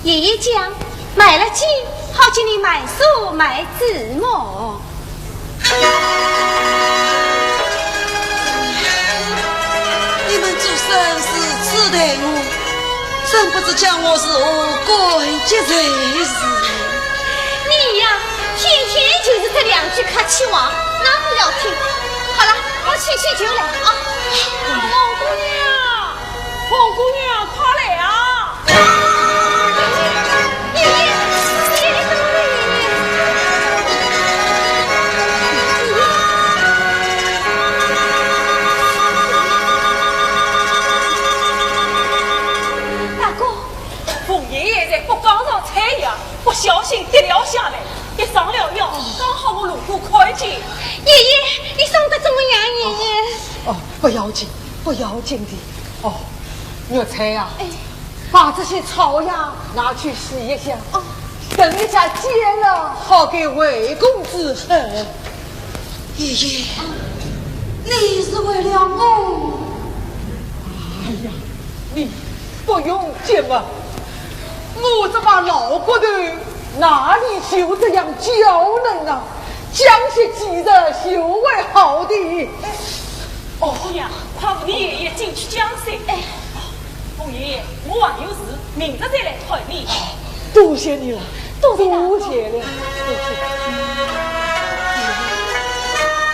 爷爷讲买了鸡，好请你买书买字幕。你们做生是指待我，真不知将我是何贵接人事。你呀，天天就是这2句客气话，哪不要听？好了，我去就来啊！红姑娘，快来啊！爷爷，爷爷怎么了？大哥，凤爷爷在北岗上采药，不小心跌了下来，一上了药，刚好我路过看见。爷爷，你伤得怎么样？爷爷，哦，不要紧，不要紧的。哦，药材啊，把这些草药拿去洗一下，等一下煎了，好给魏公子喝。爷爷，你是为了我？哎呀，你不用急嘛，我这把老骨头哪里就这样娇嫩啊？将些几日修为好的。哦，姑娘，快扶你爷爷进去讲噻。凤爷爷，我还有事，明日再来看你。多谢你了，多谢了，多谢了，多谢。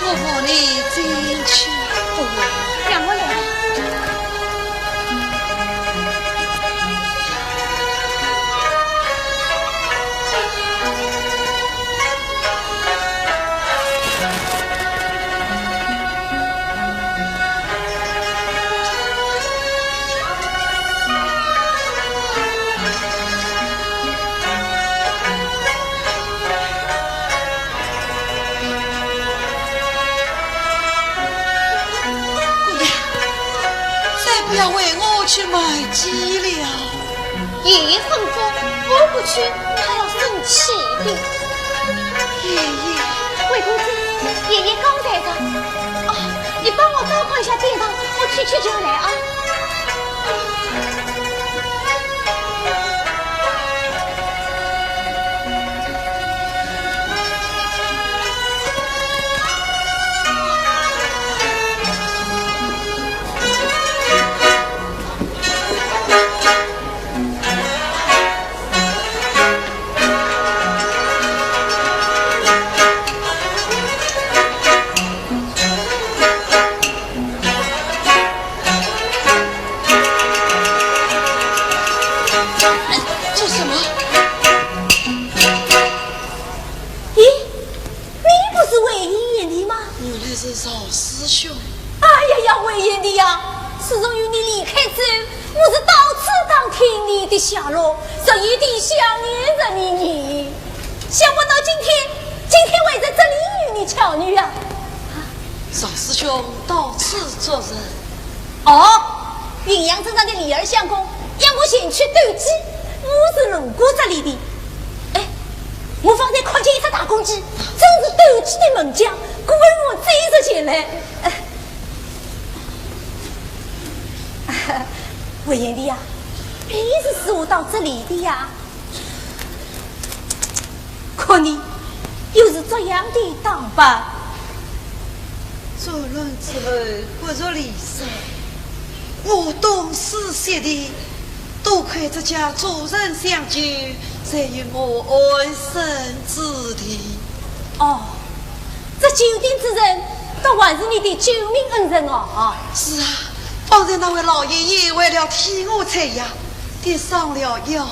我扶你进去。让我来。不要为我去买鸡了。爷爷吩咐我不去，他要生气的。爷爷，魏公子，爷爷刚在这。啊，你帮我多换一下电脑，我去就来啊。下落，这一定想念着你。想不到今天会在这里与你巧遇啊！少师兄到此作甚？哦，云阳镇上的李儿相公让我前去斗鸡，我是路过这里的。哎，我方才看见一只大公鸡，正是斗鸡的猛将，故而我追着前来。魏延帝呀，平时是我到这里的呀。可你又是这样的打扮？做人之后不如离身，我懂事些的，多亏这家主人相救，才与我安身之地。哦，这救定之人，都还是你的救命恩人哦。是啊，方才那位老爷爷为了替我采药，爹上了药，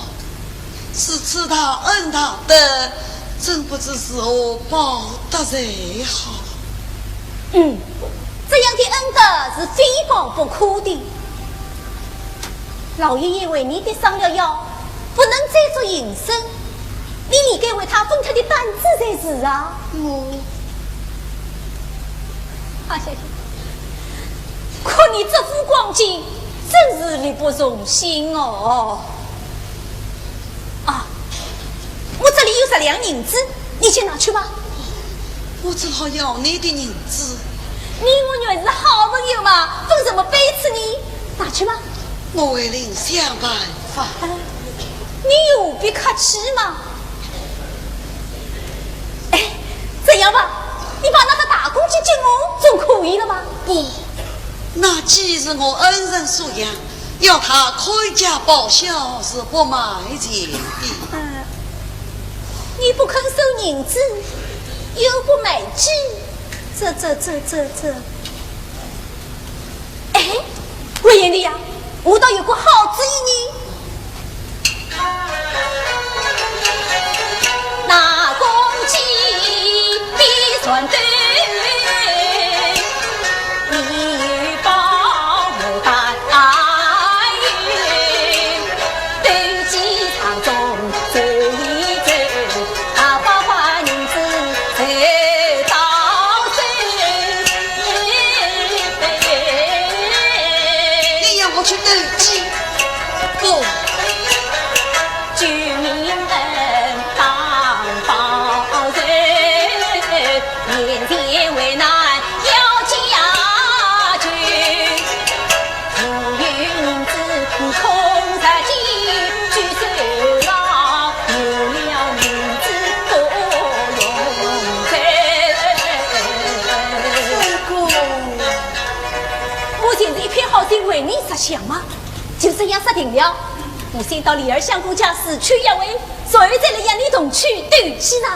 是吃他恩他的，真不知是我报答谁好。这样的恩德是非报不可的。老爷爷为你的上了药，不能再做营生，你应该为他分他的担子才是啊。谢谢。可你这副光景，真是力不从心哦。我这里有10两银子，你先拿去吧。我只好要你的银子。你我原是好朋友嘛，分什么杯子呢？拿去吧。我为您想办法。你有必客气嘛？这样吧，你把那个大公鸡进我，总可以了吧？不，那既是我恩人所养，要他开价报销是不卖钱的。你不肯收银子，又不买鸡，这，魏延帝呀，我倒有个好主意呢。那公鸡必传对，你帮我担应，对鸡场中走一走，花银子才到手。你要我去斗鸡？不。居民恩当报人，年年为难要家眷，富裕银子空在鸡，举手郎有了银子多用我现在一片好心为你设想嘛，就这样设定了。我先到李儿相公家死去一位，所以再来让你同去对起呢，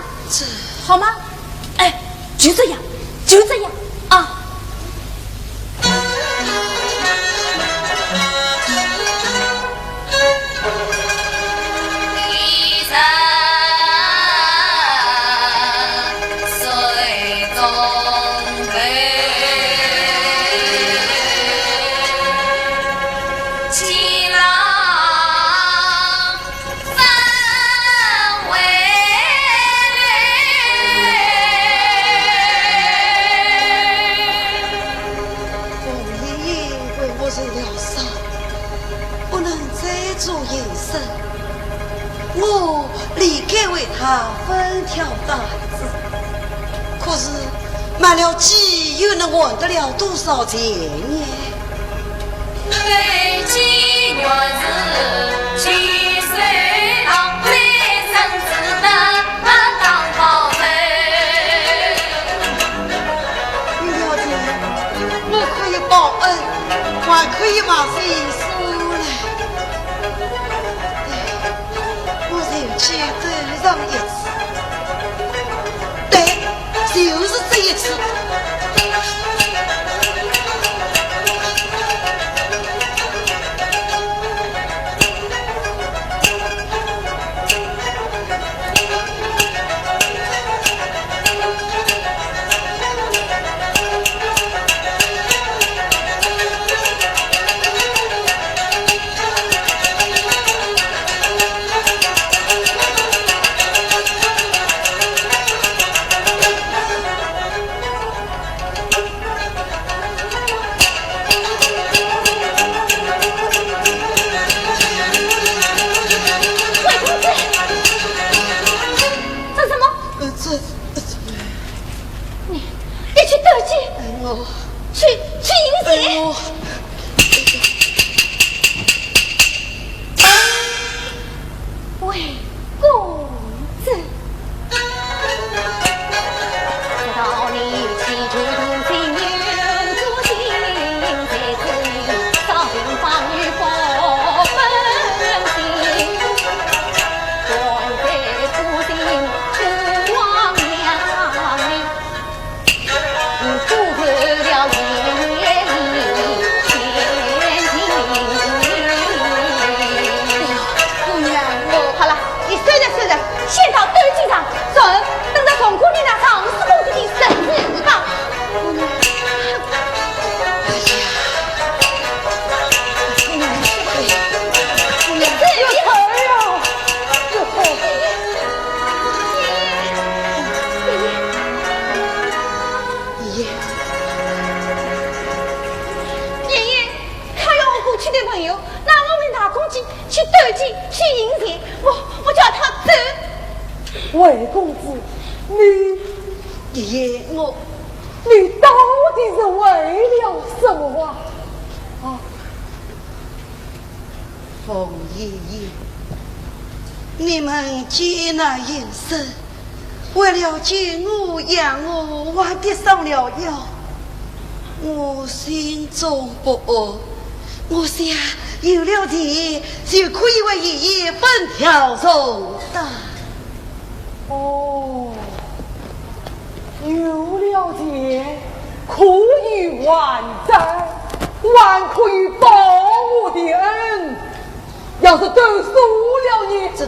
好吗？就这样啊。我理该为他分条担子，可是卖了鸡又能换得了多少钱呢？对鸡原是七岁郎，再生只能当好人。你了解，我可以报恩，还可以把谁收来。我人去对上一次，对，就是这一次。己去迎接，我叫他走。魏公子，爷爷，你到底是为了什么啊？冯爷爷，你们接纳眼神，为了救我养我，还跌上了药。我心中不安，我想有了钱就可以为爷爷分条重担。有了钱可以还债，还可以报我的恩。要是都输了你，一起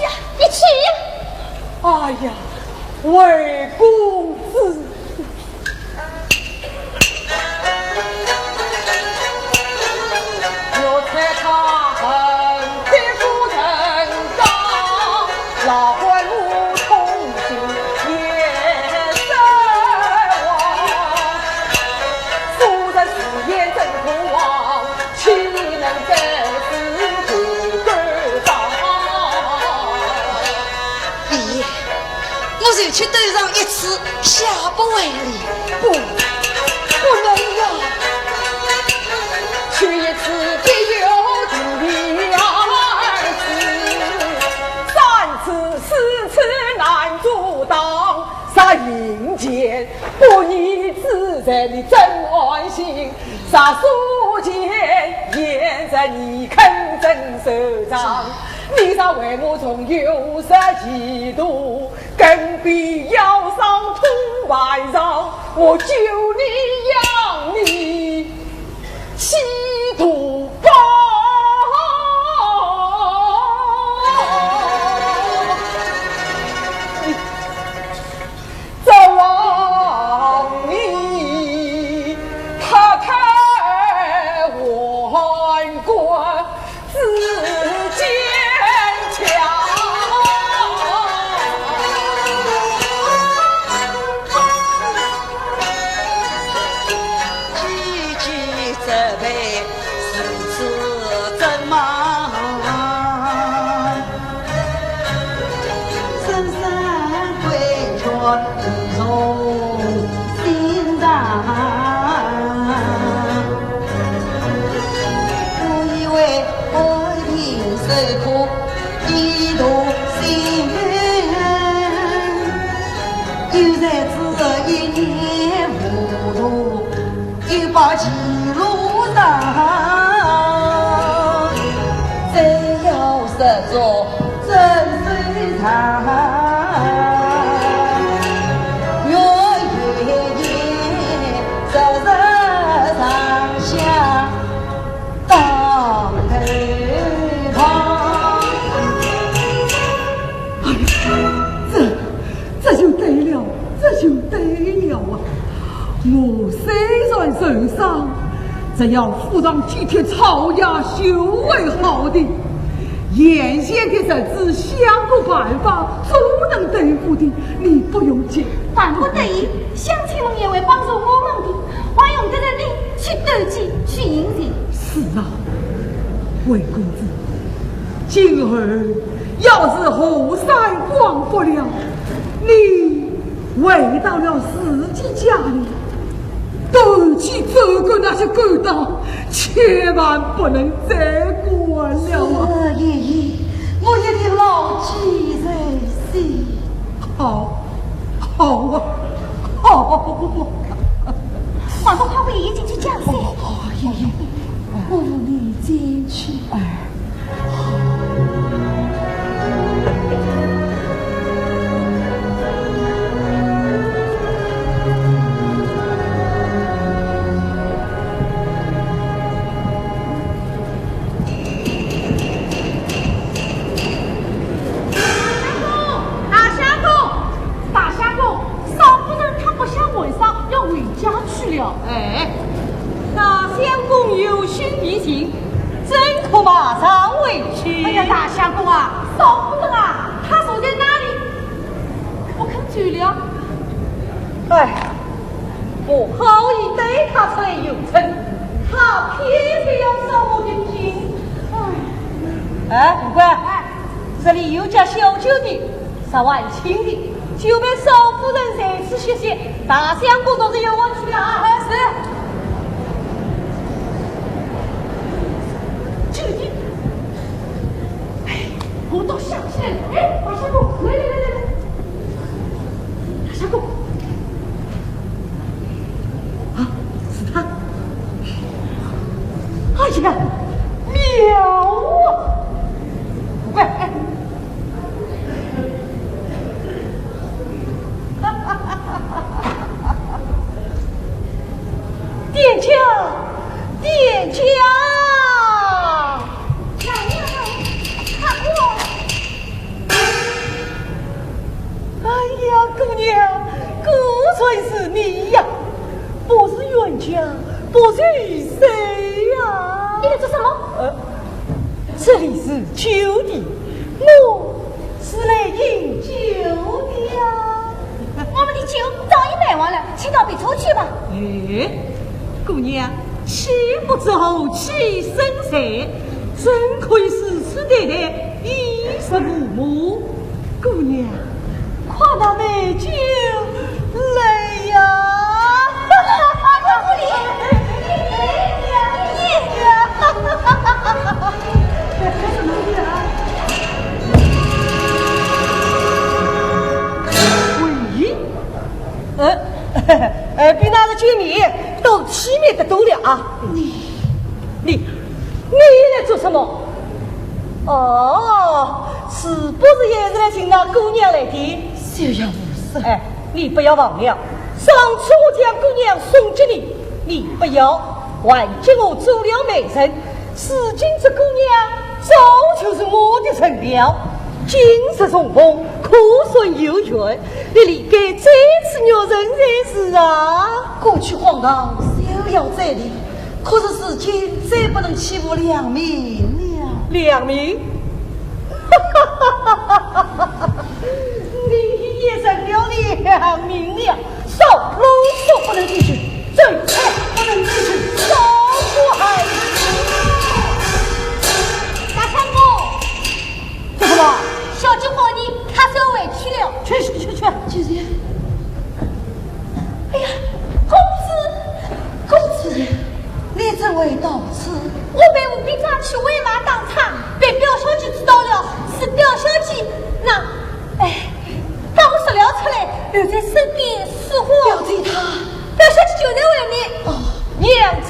呀，一起呀！哎呀，魏公子，我猜他恨铁不成钢，老官路同行也身亡。夫人誓言真不忘，岂能真是不敢当？爷爷，我就去斗上一次，下不为例。不能呀！去一次必有第二次，三次四次难阻挡。杀阴间不义自在的真安心，杀苏间也在你肯真手掌。你咋为我从有色嫉妒，更比腰上土外上，我救你养你七度高。这王你他太顽固自坚强，句句责备，次次责骂，深深规劝从心上。我以为我听受苦，一度心愿，有才只一念糊涂，又把前路上，真要实做真水长。月夜夜，日日上下当头旁。这就对了，这就对了啊！我虽然受伤，只要附上几贴草药修为好的，眼前的日子想个办法总能对付的，你不用急。但不得已，乡亲们也会帮助我们的，还用得着你去斗鸡去迎接？是啊，魏公子，今儿要是后山光不了，你回到了自己家里，都去走过那些勾当，千万不能再过了啊！爷爷，我一定牢记在心。好，好啊，好！黄公他为爷爷进去讲噻。爷爷，我你进去。哎，那相公有心必行，真可马上回去。哎呀，大相公啊，少夫人啊，他守在哪里？我看走了。哎，我好意对他出来有称，他偏偏要伤我的心。哎，不管，这里有家小酒的，10万青的，就被少夫人这次学习，大相公都是有我去的啊！是。这个哎，我都想起来了，哎，大相公，来，大相公，啊，是他。哎呀，妙啊！不怪，哎。殿下，殿下，老爷，看我！哎呀，姑娘，果然是你呀！不是冤家，不是谁呀？你在做什么？这里是酒店，我是来饮酒的呀。我们的酒早已卖完了，请到别处去吧。哎，姑娘，气不走，气生财，真亏是此代代衣食父母。姑娘，快把美酒来呀！比那个居民都体面的多了啊！你来做什么？哦，是不是也是来请那姑娘来的？休要无事。哎，你不要忘了，上次我将姑娘送给你，你不要还给我做了媒人。如今这姑娘早就是我的臣僚，今日重逢，可算有缘。你理该再次约人才是啊！过去荒唐，逍遥在理，可是事情再不能欺负良民了。良民，你也成了良民了。少啰嗦，不能进去；最菜不能进去。少不害大相公，这什么？小姐和你他受委屈了。去！姐姐，哎呀，公子，你怎会到此？我被吴兵抓去为马当场，被表小姐知道了，是表小姐把我拾了出来，留在身边似乎表姐她，表小姐就在外面。娘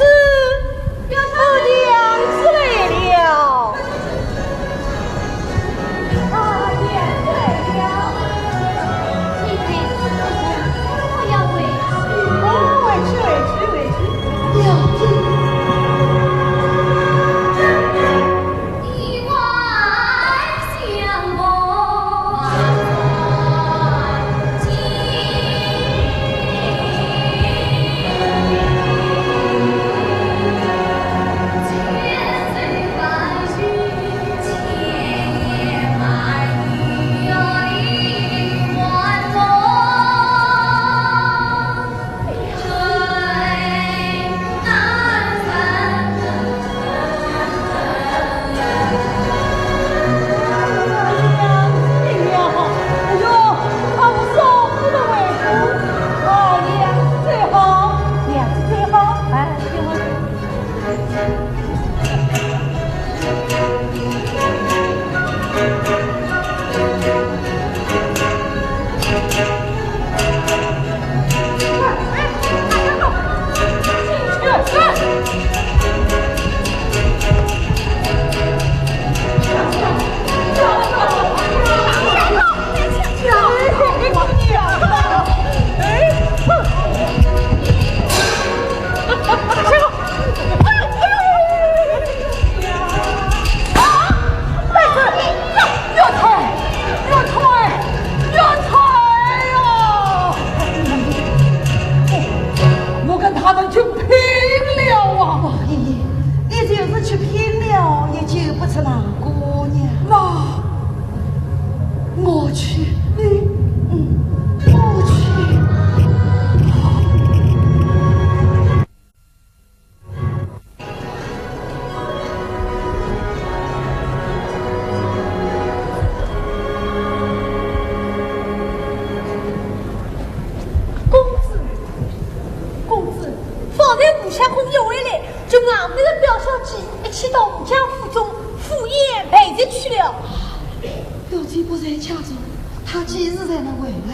不然家中，他几时才能回来？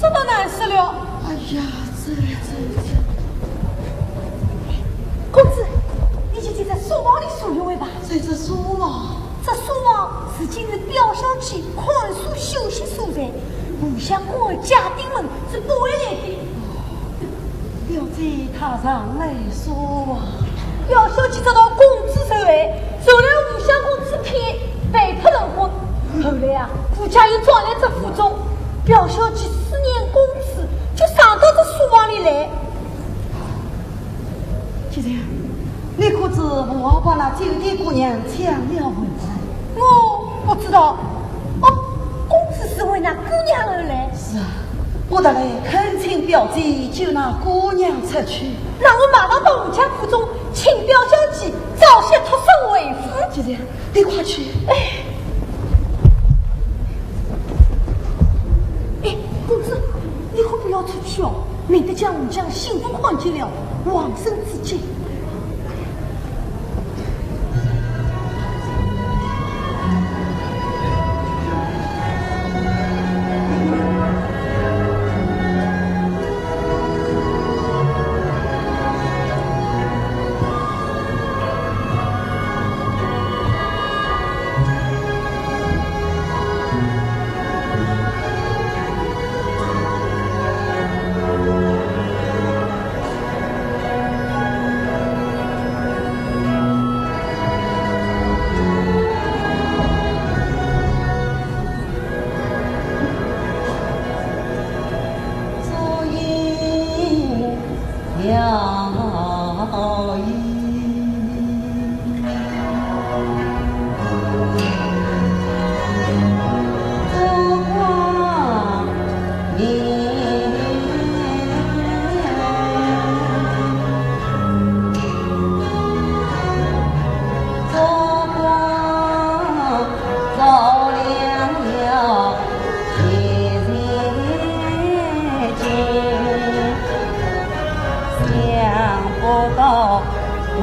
这都难死了。哎呀，这，公子，你就在书房里数一位吧。在这书房，这书房是今日表小姐宽恕休息所在，不像我家丁们是不会来的。表姐他上来说啊，表小姐遭到公子手为，受了吴相公之骗，被迫成婚。后来啊，夫家又装来这府中，表小姐思念公子，就上到这书房里来。姐姐，你可知我把那酒店姑娘抢了回来？我不知道。哦，公子是为那姑娘而来。是啊，我得来恳请表姐救那姑娘出去。让我马上到吴家府中，请表小姐早些脱身为夫。姐姐，你快去。哎，公子，你可不要出去哦，免得将吴家幸福换去了往生之境。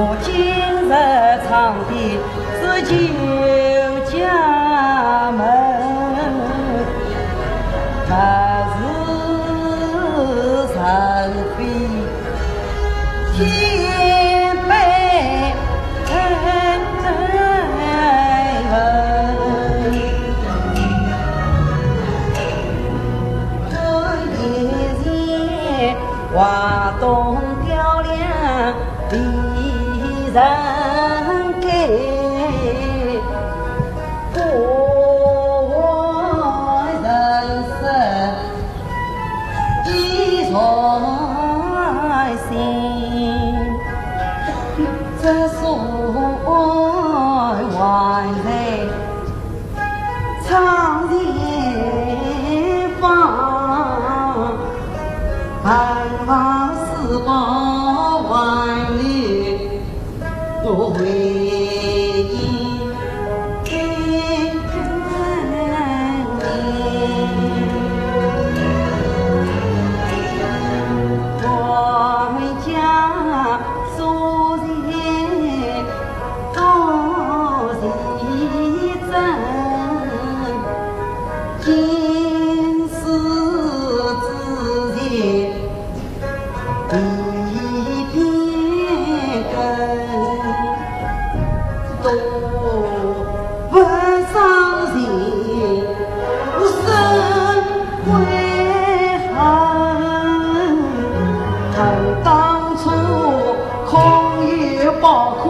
我今日唱的是旧家门，还是神飞天北文，这一日华东雕梁离人给，我人生一在心，这所万人长前方，盼望四方万里多回忆。我们家素人高一针，今世之前一片根，都不伤心，生悔恨。恨当初空有宝库，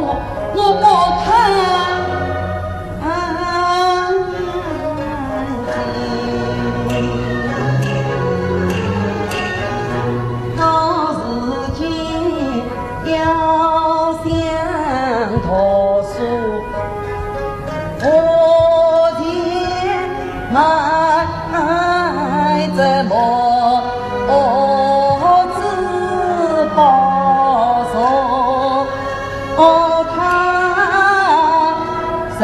我不肯到如今要想脱书，我天埋怎么自保守他生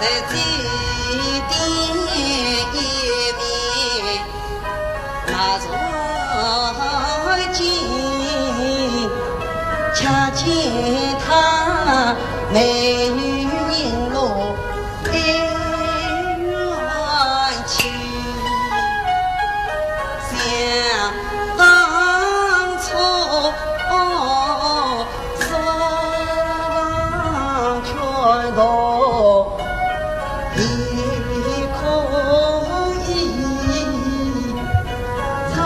在祭奠一面，那若今恰见他美女迎落爱缘情，想当初双全都已可以苍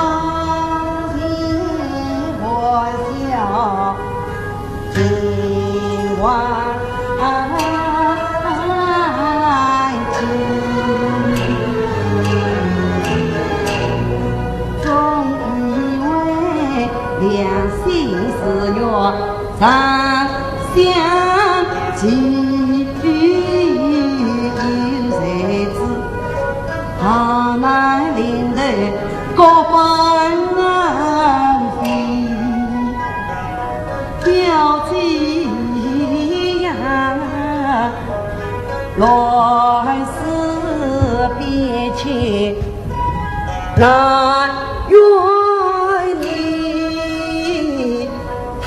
天我想今晚情，总以为两心似月长相聚，有谁知他那领头各奔飞，标记呀，乱世变迁难远离，太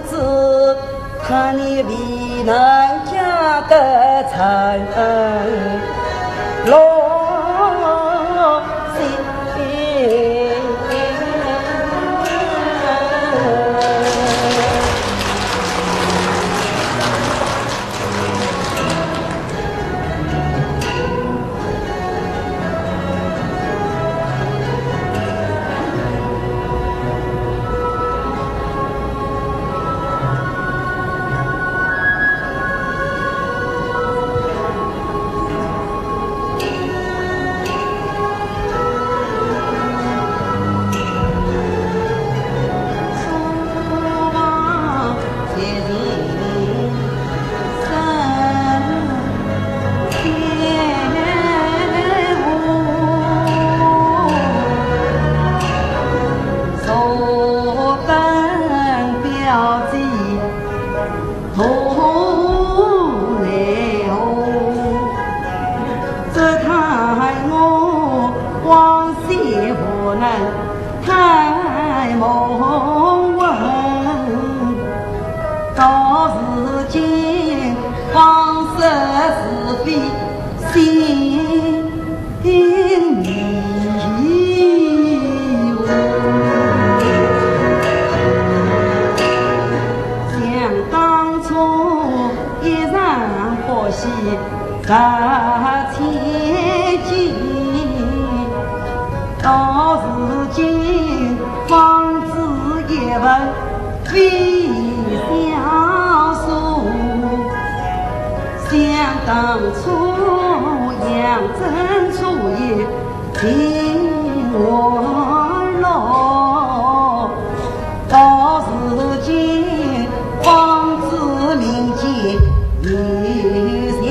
子看你为难家的残忍落心。大千金，到如今方知一文为小数。想当初杨真初也听我落，到如今方知民间有些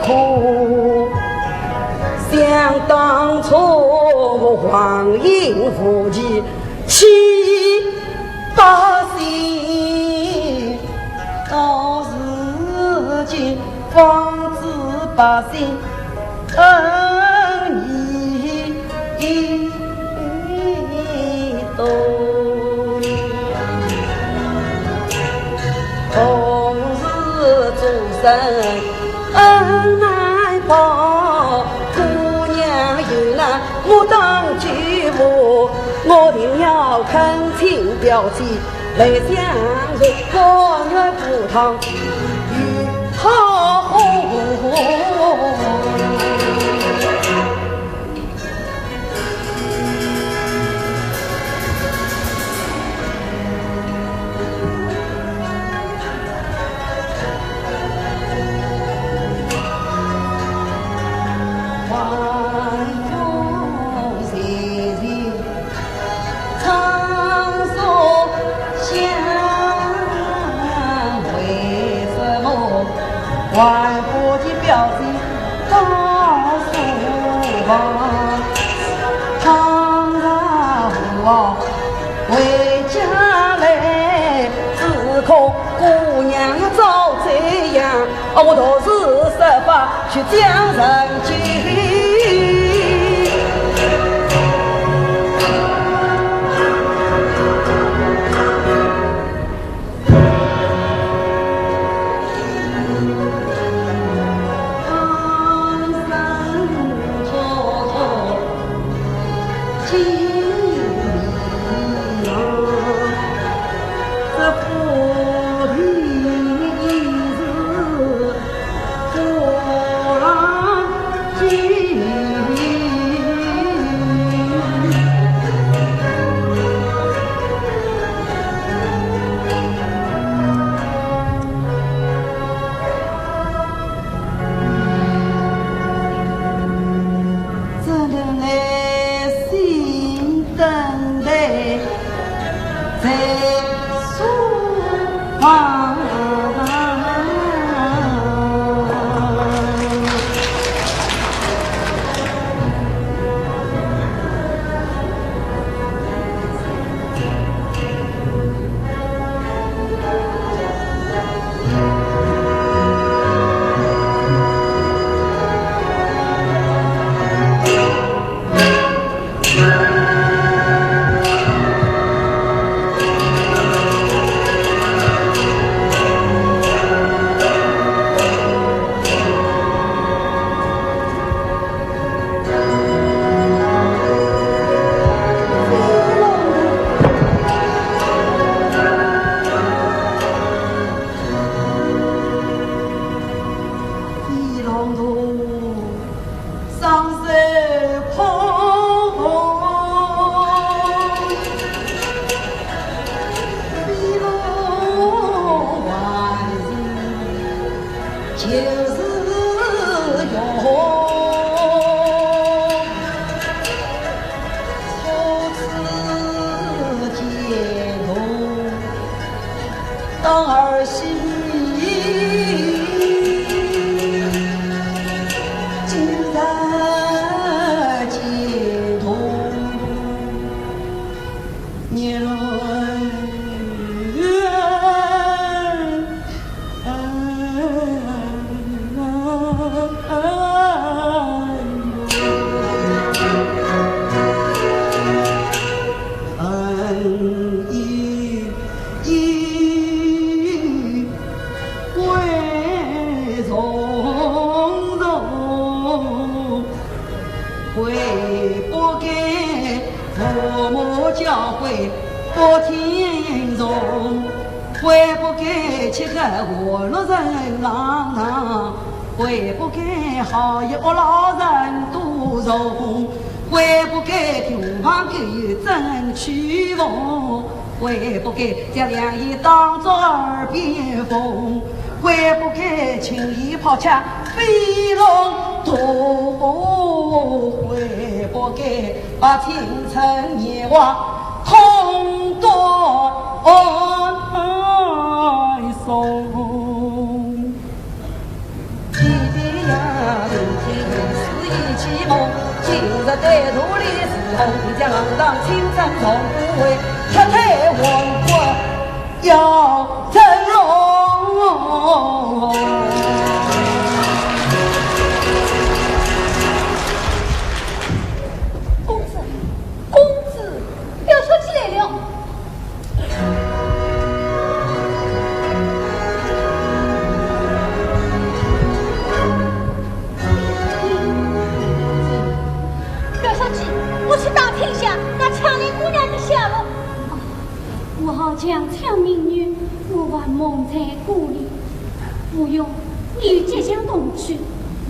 苦。想当初黄阴夫妻七八心，到如今方知百姓恩义多。同是众生恩爱报，姑娘有难莫当举目，我定要恳请表姐来相助，我愿赴汤与好红。万国的表弟告诉我，常常我回家来，只可我姑娘要早这样，我倒是设法去将人救。会不该将良医当作耳边风，会不该轻易抛下飞龙图，会不该把青城夜望空夺送。弟弟呀，明天是一起梦，今日对土里是红，将当青山从不会。他太王国要成龙，公子，要说起来了。表小姐，我去打听一下那强林姑娘的下落。我好将强民女，我还蒙在鼓里。不用，你与即将同去，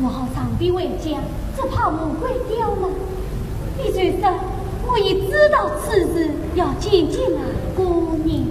我好上帝为家，只怕魔鬼掉了。你虽说，我已知道此事要见见那姑娘。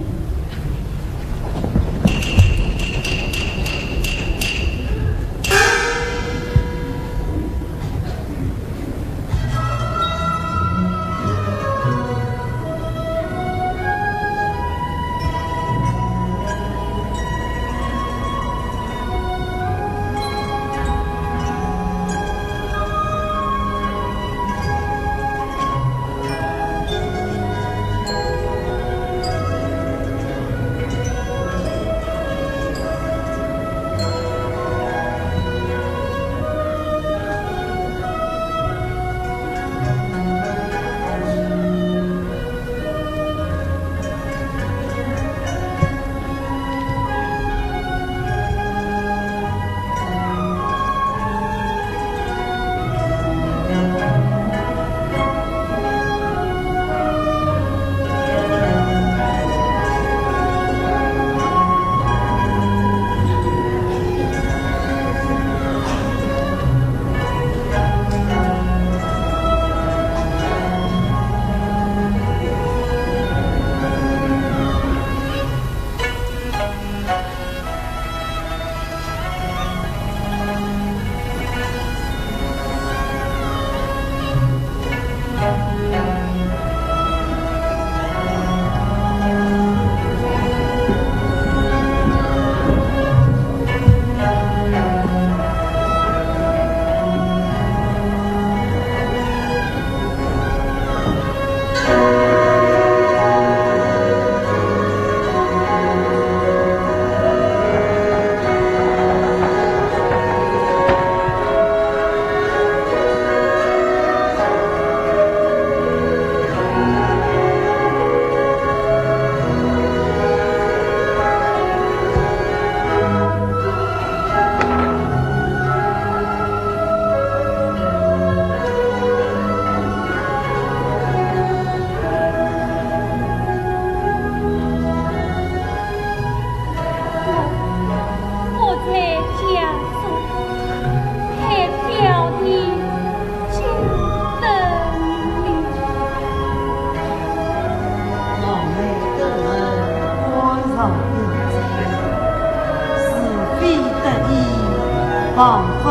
放分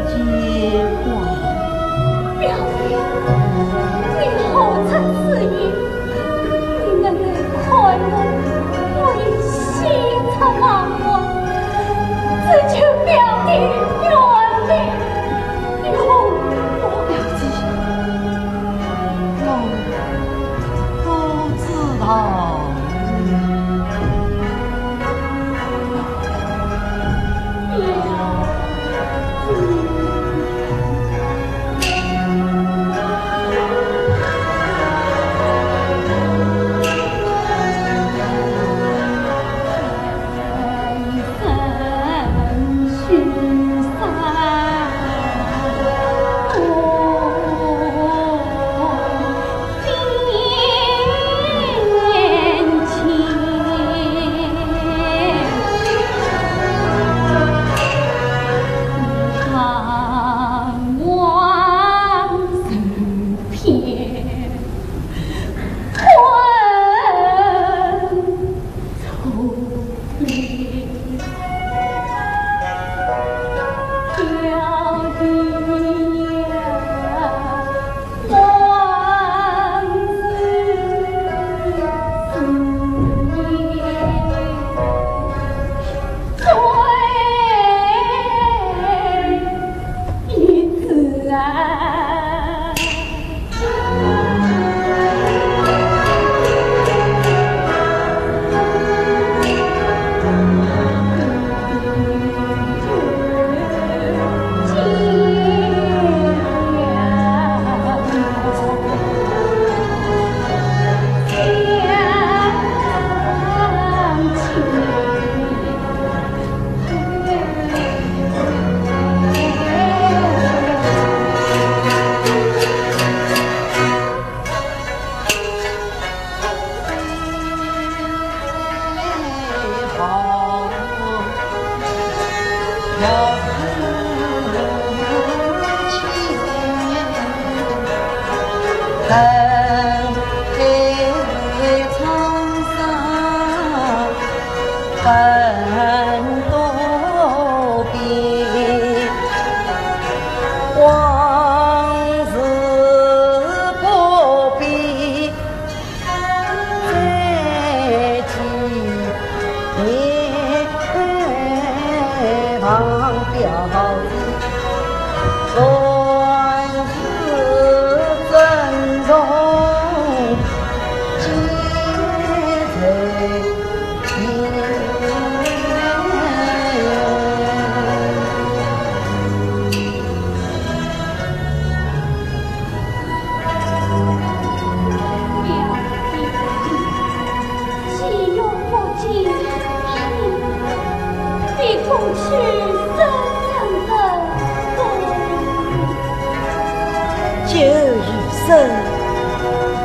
结果。表弟，你何曾此言？你能来看我已心肠茫茫，只求表弟原谅。有表弟，我不知道。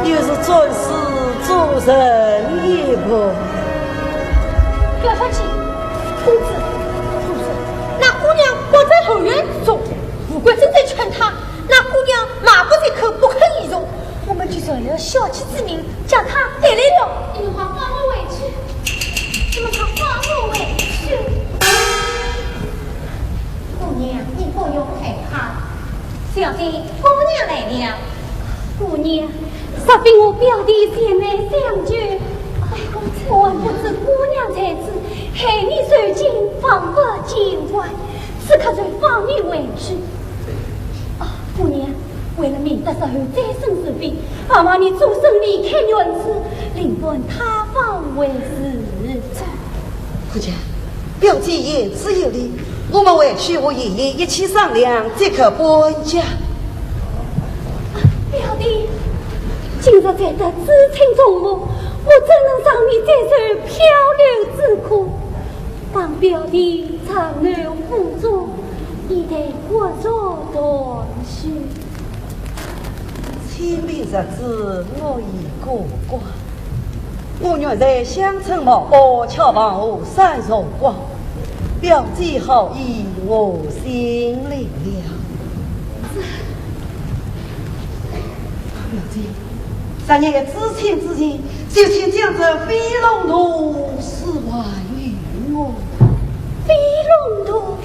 又是做事做人一步。表小姐，公子，那姑娘关在后院之中，不管正在劝她，那姑娘马不在口，不肯依从，我们就找了小妻之名，将她带来了。你们还放我回去，你们还放我回去。姑娘，你不用害怕，小姐，姑娘来了。姑娘，实非我表弟前来相救，我还不知姑娘才知，害你受尽方不见怪，此刻才放你回去。姑娘，为了免得日后再生是非，盼望你终身离开院子，另奔他方为是者。姑娘，表姐言之有理，我们回去和爷爷一起商量，即可搬家。表弟，今日在得知青中路，我怎能让你再受漂流之苦？望表弟长留辅助，以待我做断续。清明日子我已过关，我原在乡村茅屋桥旁后山上光，表姐好意我心领了。表姐，三年的知情之情，就请将这飞龙图释怀于我。飞龙图。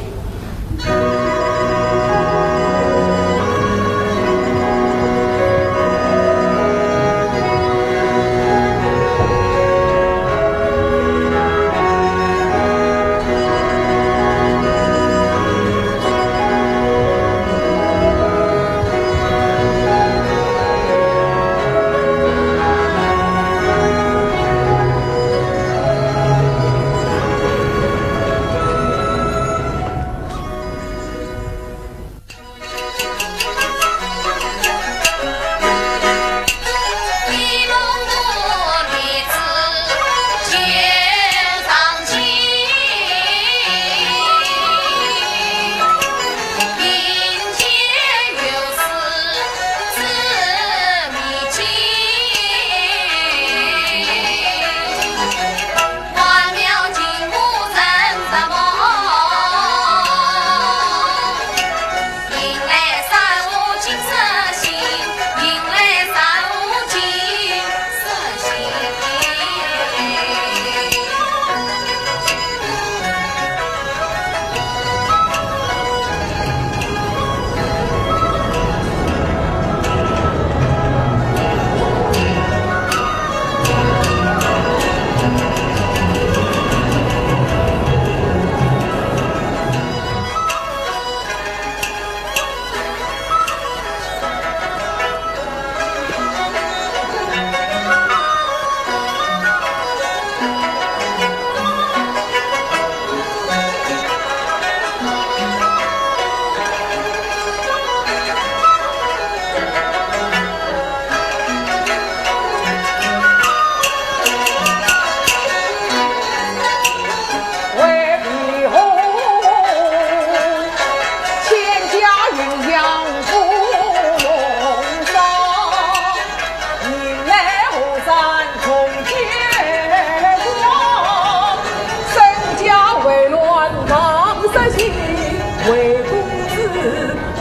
为公子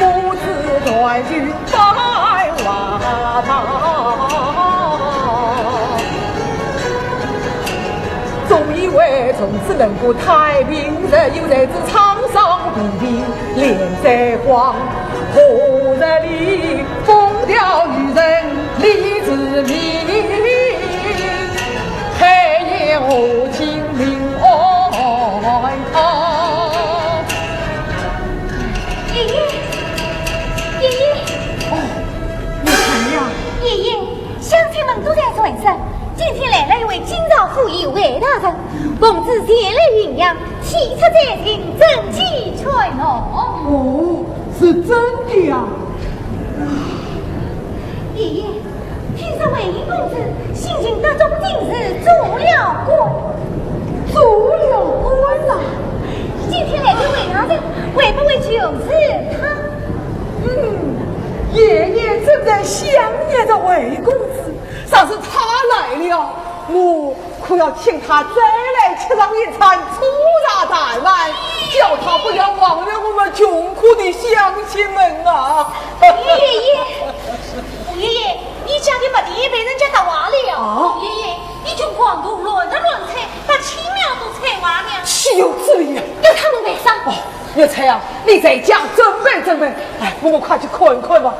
母子团聚百万总以为从此能过太平日，有在这沧桑比拼脸在黄，何日里风调雨人李子明，黑夜无情明哀他。爷爷，爷爷，你看呀，爷爷，乡亲们都在传声。今天来了一位京兆府议魏大人，公子前来云阳，体出在庭，正气传浓。哦，是真的呀！爷爷，听说魏英公子新进得中进士，做了官，做了官了。今天来的魏大人，会不会就是他？爷爷正在想念着魏公子，上次他来了，我可要请他再来吃上一餐粗茶淡饭，叫他不要忘了我们穷苦的乡亲们啊！爷爷，你家的把地被人家打挖了。爷爷，你就光顾乱着乱踩，把青苗都踩完了。岂有此理！有他们为啥？你猜啊，你在家准备准备，哎，我们快去看一看吧。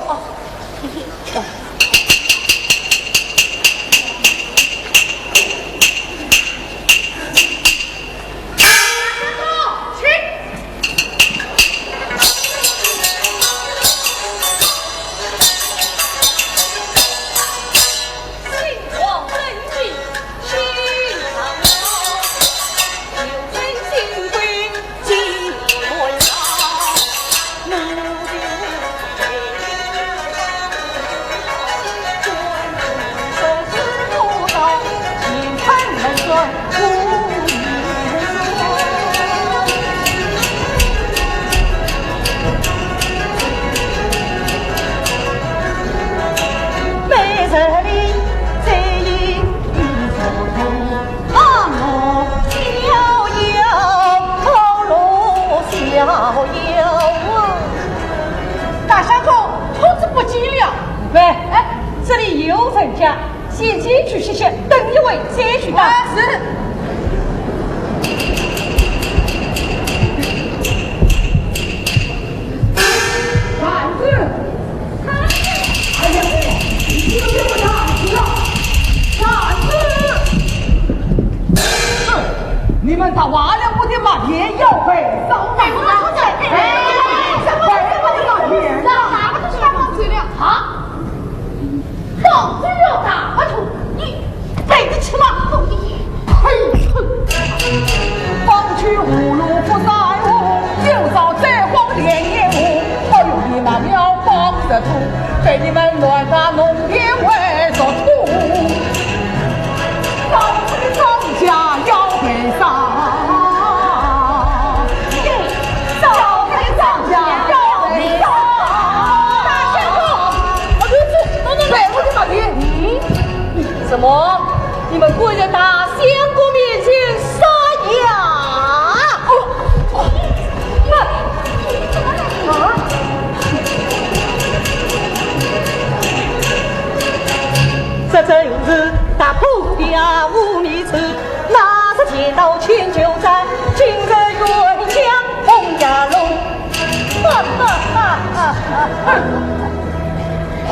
大相公，兔子不急了。喂，哎，这里有人家，先进去歇歇，等一会再去打。是。汉子，哎呀，你都这么大子了，汉子！你们打完了我的马也要背，扫背我的出去，什么我的马也哪个都是放嘴了啊？放嘴了打不出，你背得起吗？呸！放去葫芦不在乎，又遭灾荒连夜雾，好有你那苗帮着土，被你们乱打农田为所图。老子的庄稼要赔上，老子的庄稼要赔上。大相公，对我的马蹄。什么？你们跪在大相公面前撒哑？这正是大破家无米吃，那是铁刀千秋战，今日元将洪家龙。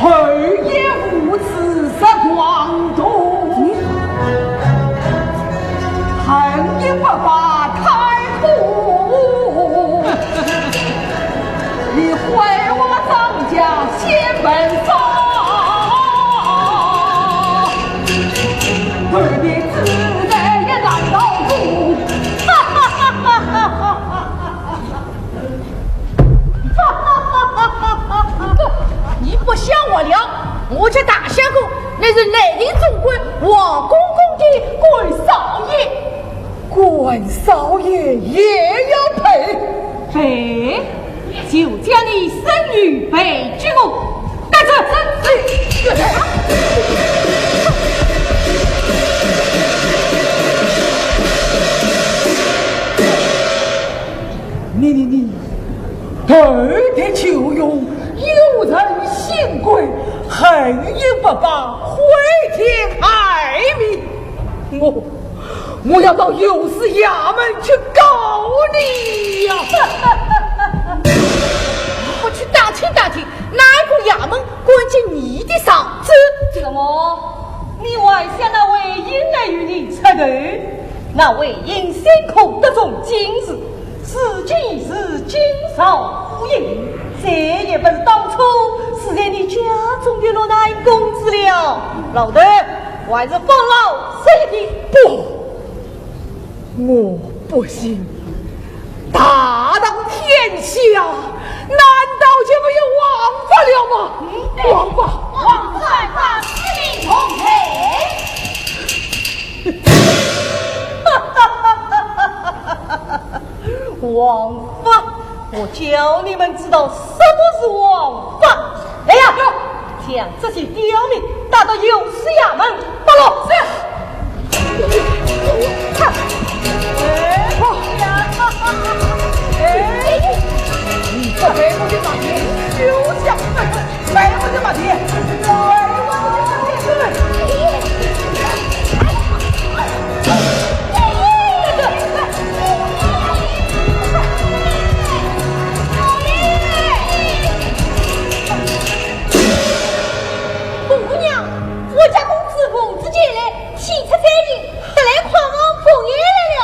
黑夜无此色光中，恨也不把开哭。你毁我张家先门上，对你自在也难道住。你不想我了，我这大相公那是内领总管王公公的官少爷，官少爷也要赔。对，就将你生于北之母，带着头天求用，有人行规，恨因不报，回天害命。我要到有司衙门去告你呀！我去打听打听，哪个衙门关进你的嫂子？怎么，你还想那魏婴来与你插头？那魏婴辛苦得中进士，此今已是金少无应，这也不是当初是在你家中的落难公子了。老德，我还是放老实一点。不，我不信。大当天下，难道就没有王法了吗？王法，王法法司令同陪。王法，我教你们知道什么是王法。来呀，将这些刁民打到有司衙门罢了。你这黑我的马蹄，休想！白我的马蹄，姑娘，我家公子母子前来，气出三斤，得来狂妄凤爷来了。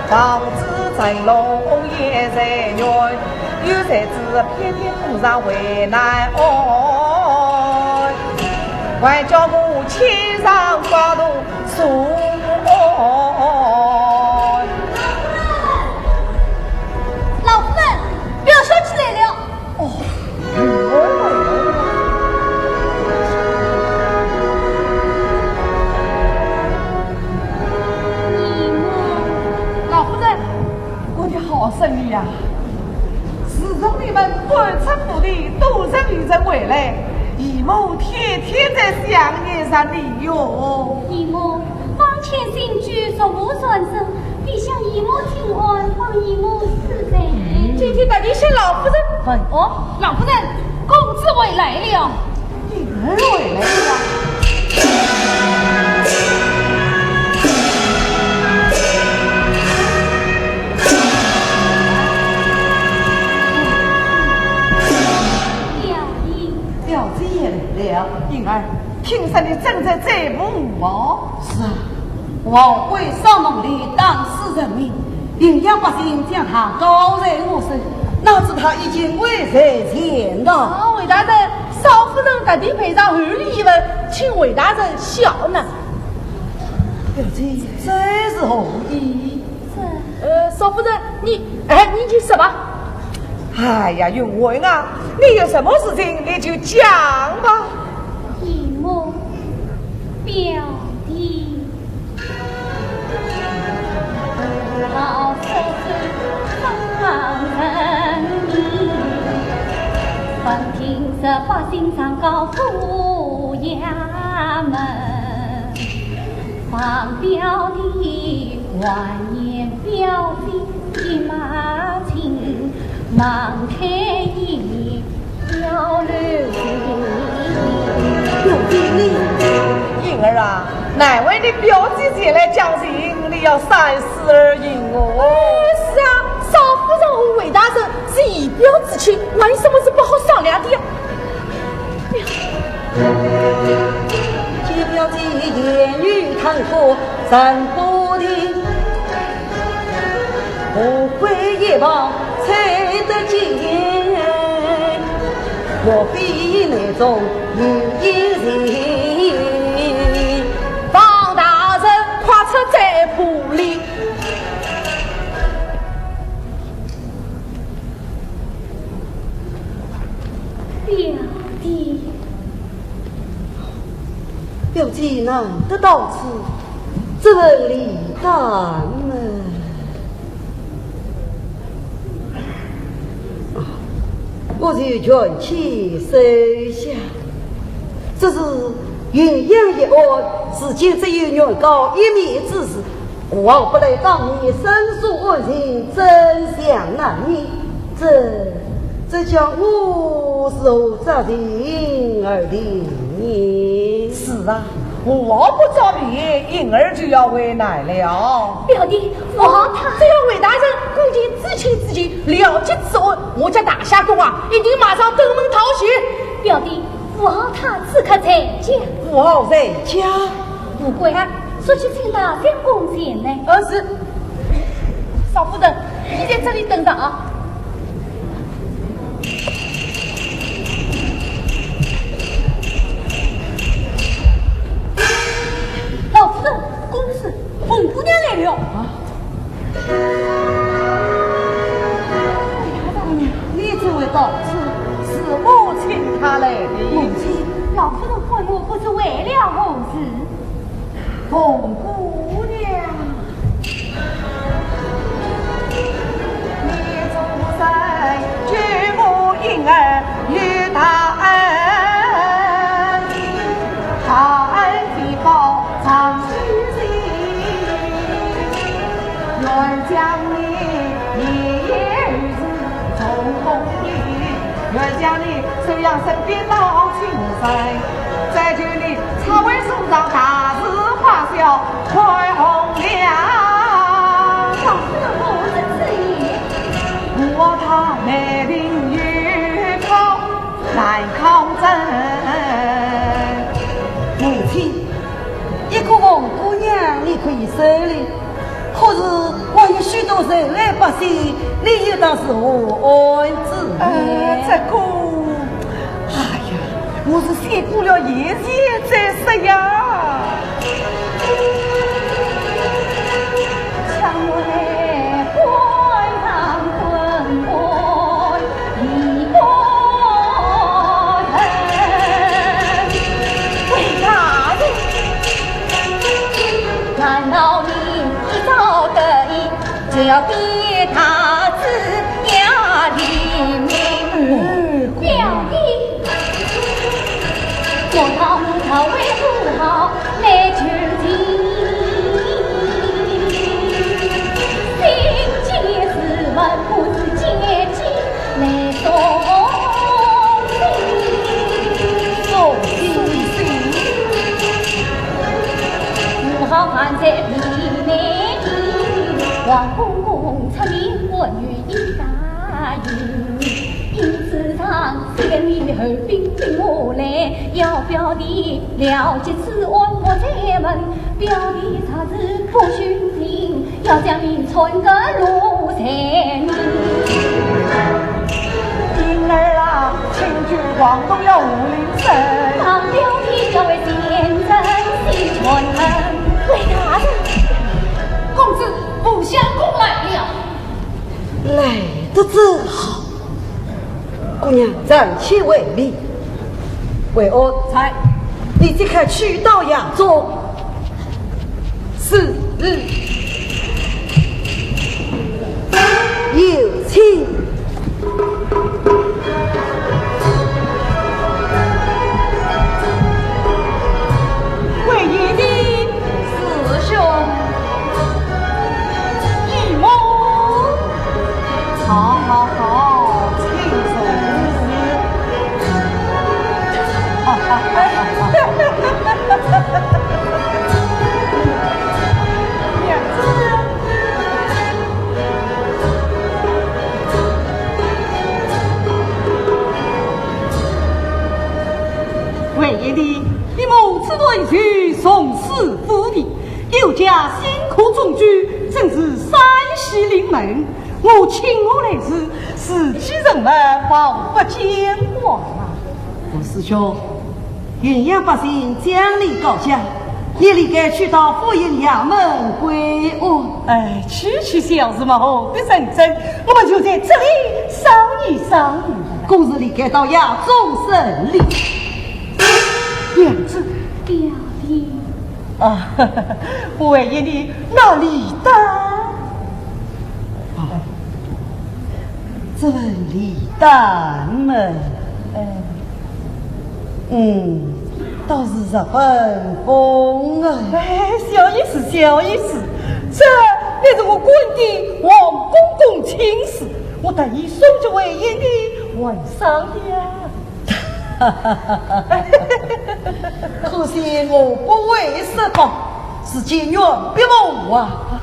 房子在龙也在远，有才子偏偏碰上为难安，还叫我牵上高头诉安。老夫人，表小姐来了。好生意呀！自从你们官出府的都是女人回来，姨母天天在想念上你哟。姨母，方前新居属我传授，必向姨母请安，帮姨母施罪。今天特地向老夫人问哦，老夫人，公子回来了。你儿回来了。表谢了。因儿，平生你正在这幕哦。是啊，王贵少农力当世人民，领养百姓将他高人我身，哪知他已经为谁前了？韦大人，少夫人特地赔上2礼一文，请韦大人笑纳。表姐，这是何意？少夫人，你就说吧。哎呀，云文啊，你有什么事情你就讲吧。姨母，表弟，好色子放人民，还听着百姓上告府衙门，黄表弟万年表弟一马情，忙开一要留表弟你，颖儿啊，乃为你表姐姐来讲情，你要三思而行哦。是啊，少夫人和韦大人是以表之亲，哪有什么是不好商量的呀？见表姐言语坦阔，三不听，不会夜望才得见，我比那种有一人。方大人跨出这步里，表弟，表姐难得到此，这份礼单呢？我就全起收下。这是鸳鸯一案，至今只有原告一面之词，国王不来当面申诉案情，真相难辨。这将我受责任而定。是啊，我不着你，颖儿就要为难了。表弟，王他只要韦大人顾及知情知己，了结此案，我家大夏公啊，一定马上登门讨喜。表弟，王他此刻在家，我在家。不过啊，说起请他三公前呢。是，少夫人，你在这里等着啊。老夫人，公子，红姑娘来了。你这位到此，是母亲她来的。母亲，老夫人唤我不是为了何事？红姑娘，你祖先举母婴儿与他恩，他恩必报常须行，愿将你一夜日子从风雨，愿将你收养身边到青山，再求你常为树上大事化小，开红亮。老夫人何日之意？我他美名与考难抗争，母亲，一个红姑娘你可以收留，可是我有许多受爱百姓，你又当是何安之言？这个，哎呀，我是先过了夜夜再说呀。常为官堂滚滚一锅人，韦大人，难道你一朝得意，就要逼他龇牙离名？表弟，我当他为不好来求情。不知阶级来送信，不好还在皮内里，王公公出面我愿意答应。因此上千里后兵临我来，要表弟了解此案我才问，表弟查知不寻听，要将民村个路才明。因儿啊，请举广东要武林神，当表弟要为先生心存恩，为大人。公子不相公来了。来得真好，姑娘暂且为礼。为我才，你即刻去到亚中。是日，有请。为爷的师兄一谋。好好好，请坐。哈哈哈哈哈！娘子，为爷的，你母此对去送死府邸，有家辛苦中居，正是山西临门。我请我来时，是其人们望不见我啊！我师兄，云阳百姓将领高下，你理该去到府尹衙门归案。哎，区小事嘛，后的认真，我们就在这里商议商议。公子理该到衙中审理。娘子，表弟啊，为爷你那李丹。这问李丹们，倒是十分风啊！哎，小意思，小意思，这也是我官的王公公亲事，我特意送这为爷的晚上呀。可惜我不为失报，是见远必谋啊！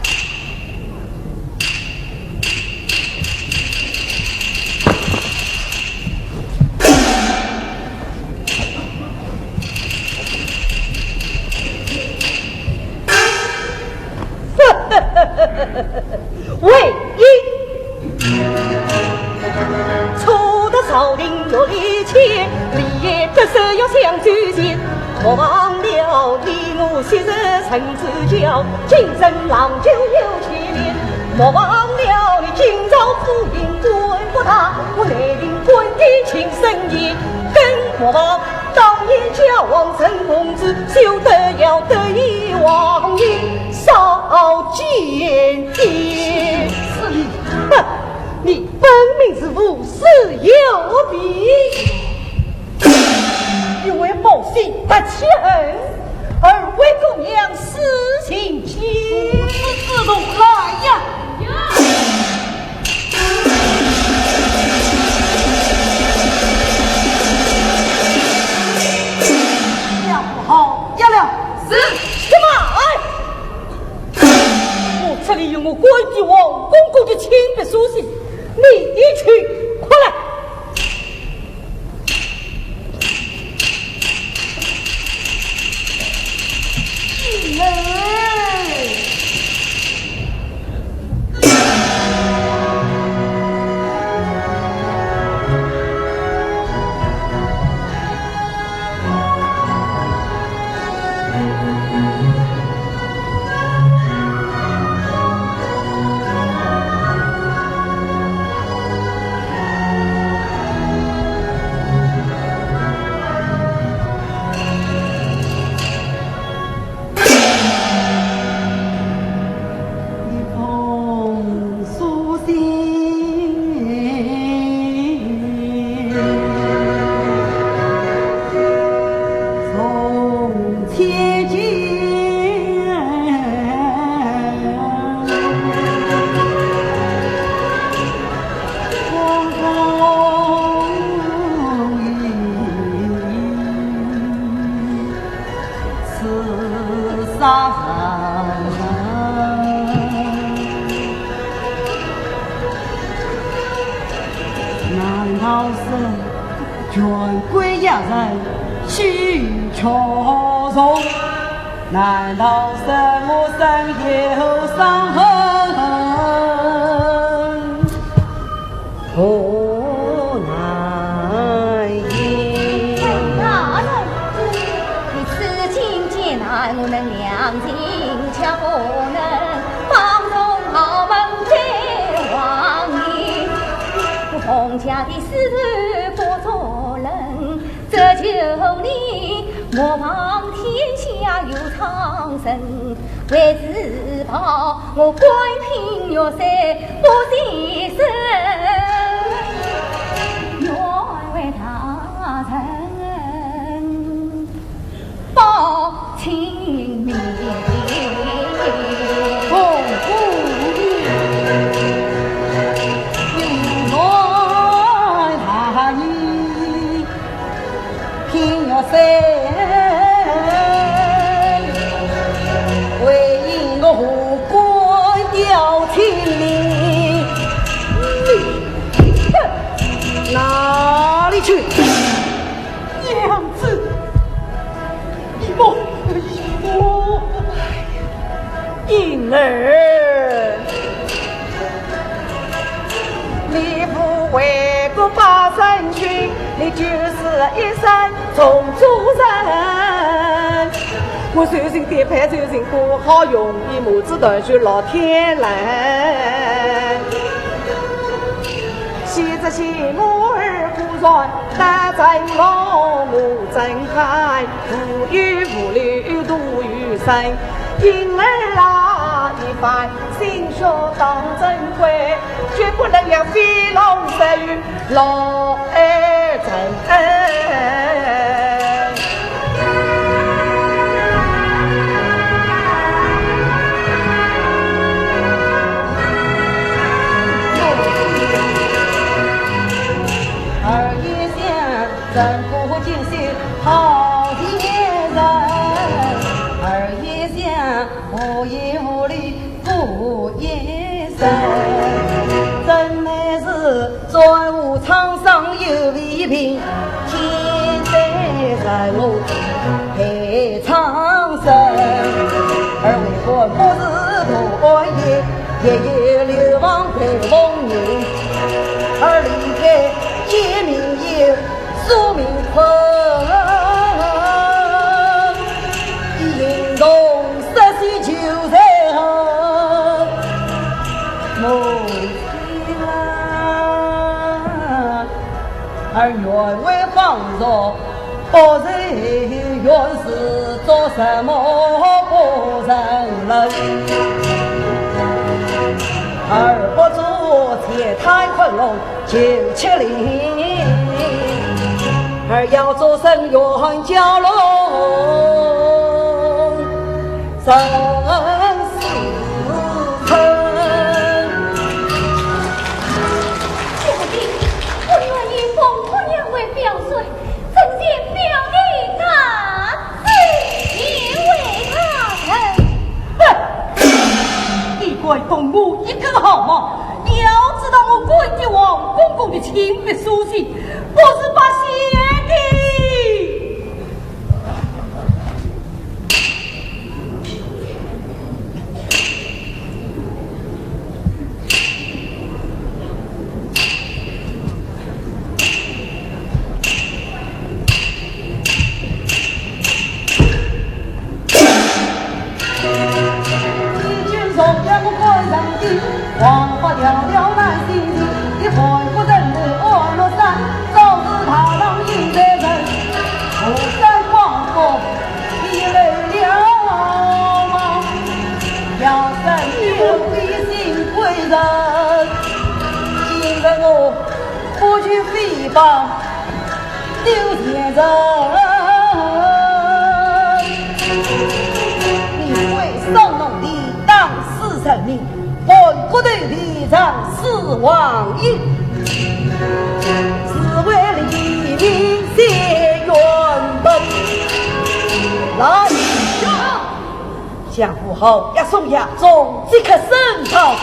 为一初得朝廷有力气，立业这是要相聚见。莫忘了你我昔日曾之交，今生郎就有牵连。莫忘了你今朝夫应归不大，我内定官的情深意，更莫忘当年交往陈公子，休得要得意忘义少见见。是你，哼，你分明是无事有比，因为某姓不亲，而为姑娘私情牵。自动来呀！呀不好，呀了，是什么？我这里有我关于王公公的亲笔书信，你一去，快来！难道道是权贵一人去求荣？难道是我身有伤痕？不难言。大人，你此情劫难，我能两尽巧能帮助豪门天王爷。洪家的事不做人，这就你莫忘天下有苍生，为自保我官聘玉山不牺牲，愿为他人报亲命。为因我护官吊清明，哪里去？娘子，一莫，婴儿，你不为国把身去，你就是一生从主人。我手心点盘手心过好用，一母子断续老天蓝。昔之起母儿孤软，大在老母睁开，无语无虑度余生。婴儿啊，一番心血当珍贵，绝不能让飞龙失于老儿真恩。儿一想，人不尽心好天人；儿一想，无言无虑不言声。真乃是在无苍生有为凭，天在人我陪苍生。儿为官不是不安逸，夜夜流亡陪风云。儿离开天命有宿命困，引动失去求财后，母亲啊，儿愿为放纵，不然愿是做什么不成人。儿不做铁太昆仑970，儿要做神元蛟龙生死恨。兄弟，我愿以奉姑娘为表率，曾见表弟他也为他臣。你怪动我一个好吗？你要知道我跪的王公公的亲笔书信，不是把写的。黄花迢迢难行行，你怀不人的安乐山，早知他让应在人，我山黄河你累了吗？要生有一心贵人，今日我不去诽谤丢天人。你会上农地当死神明，本国的立场是王爷，是为黎民写原本。来，相府后要送下总这个圣朝。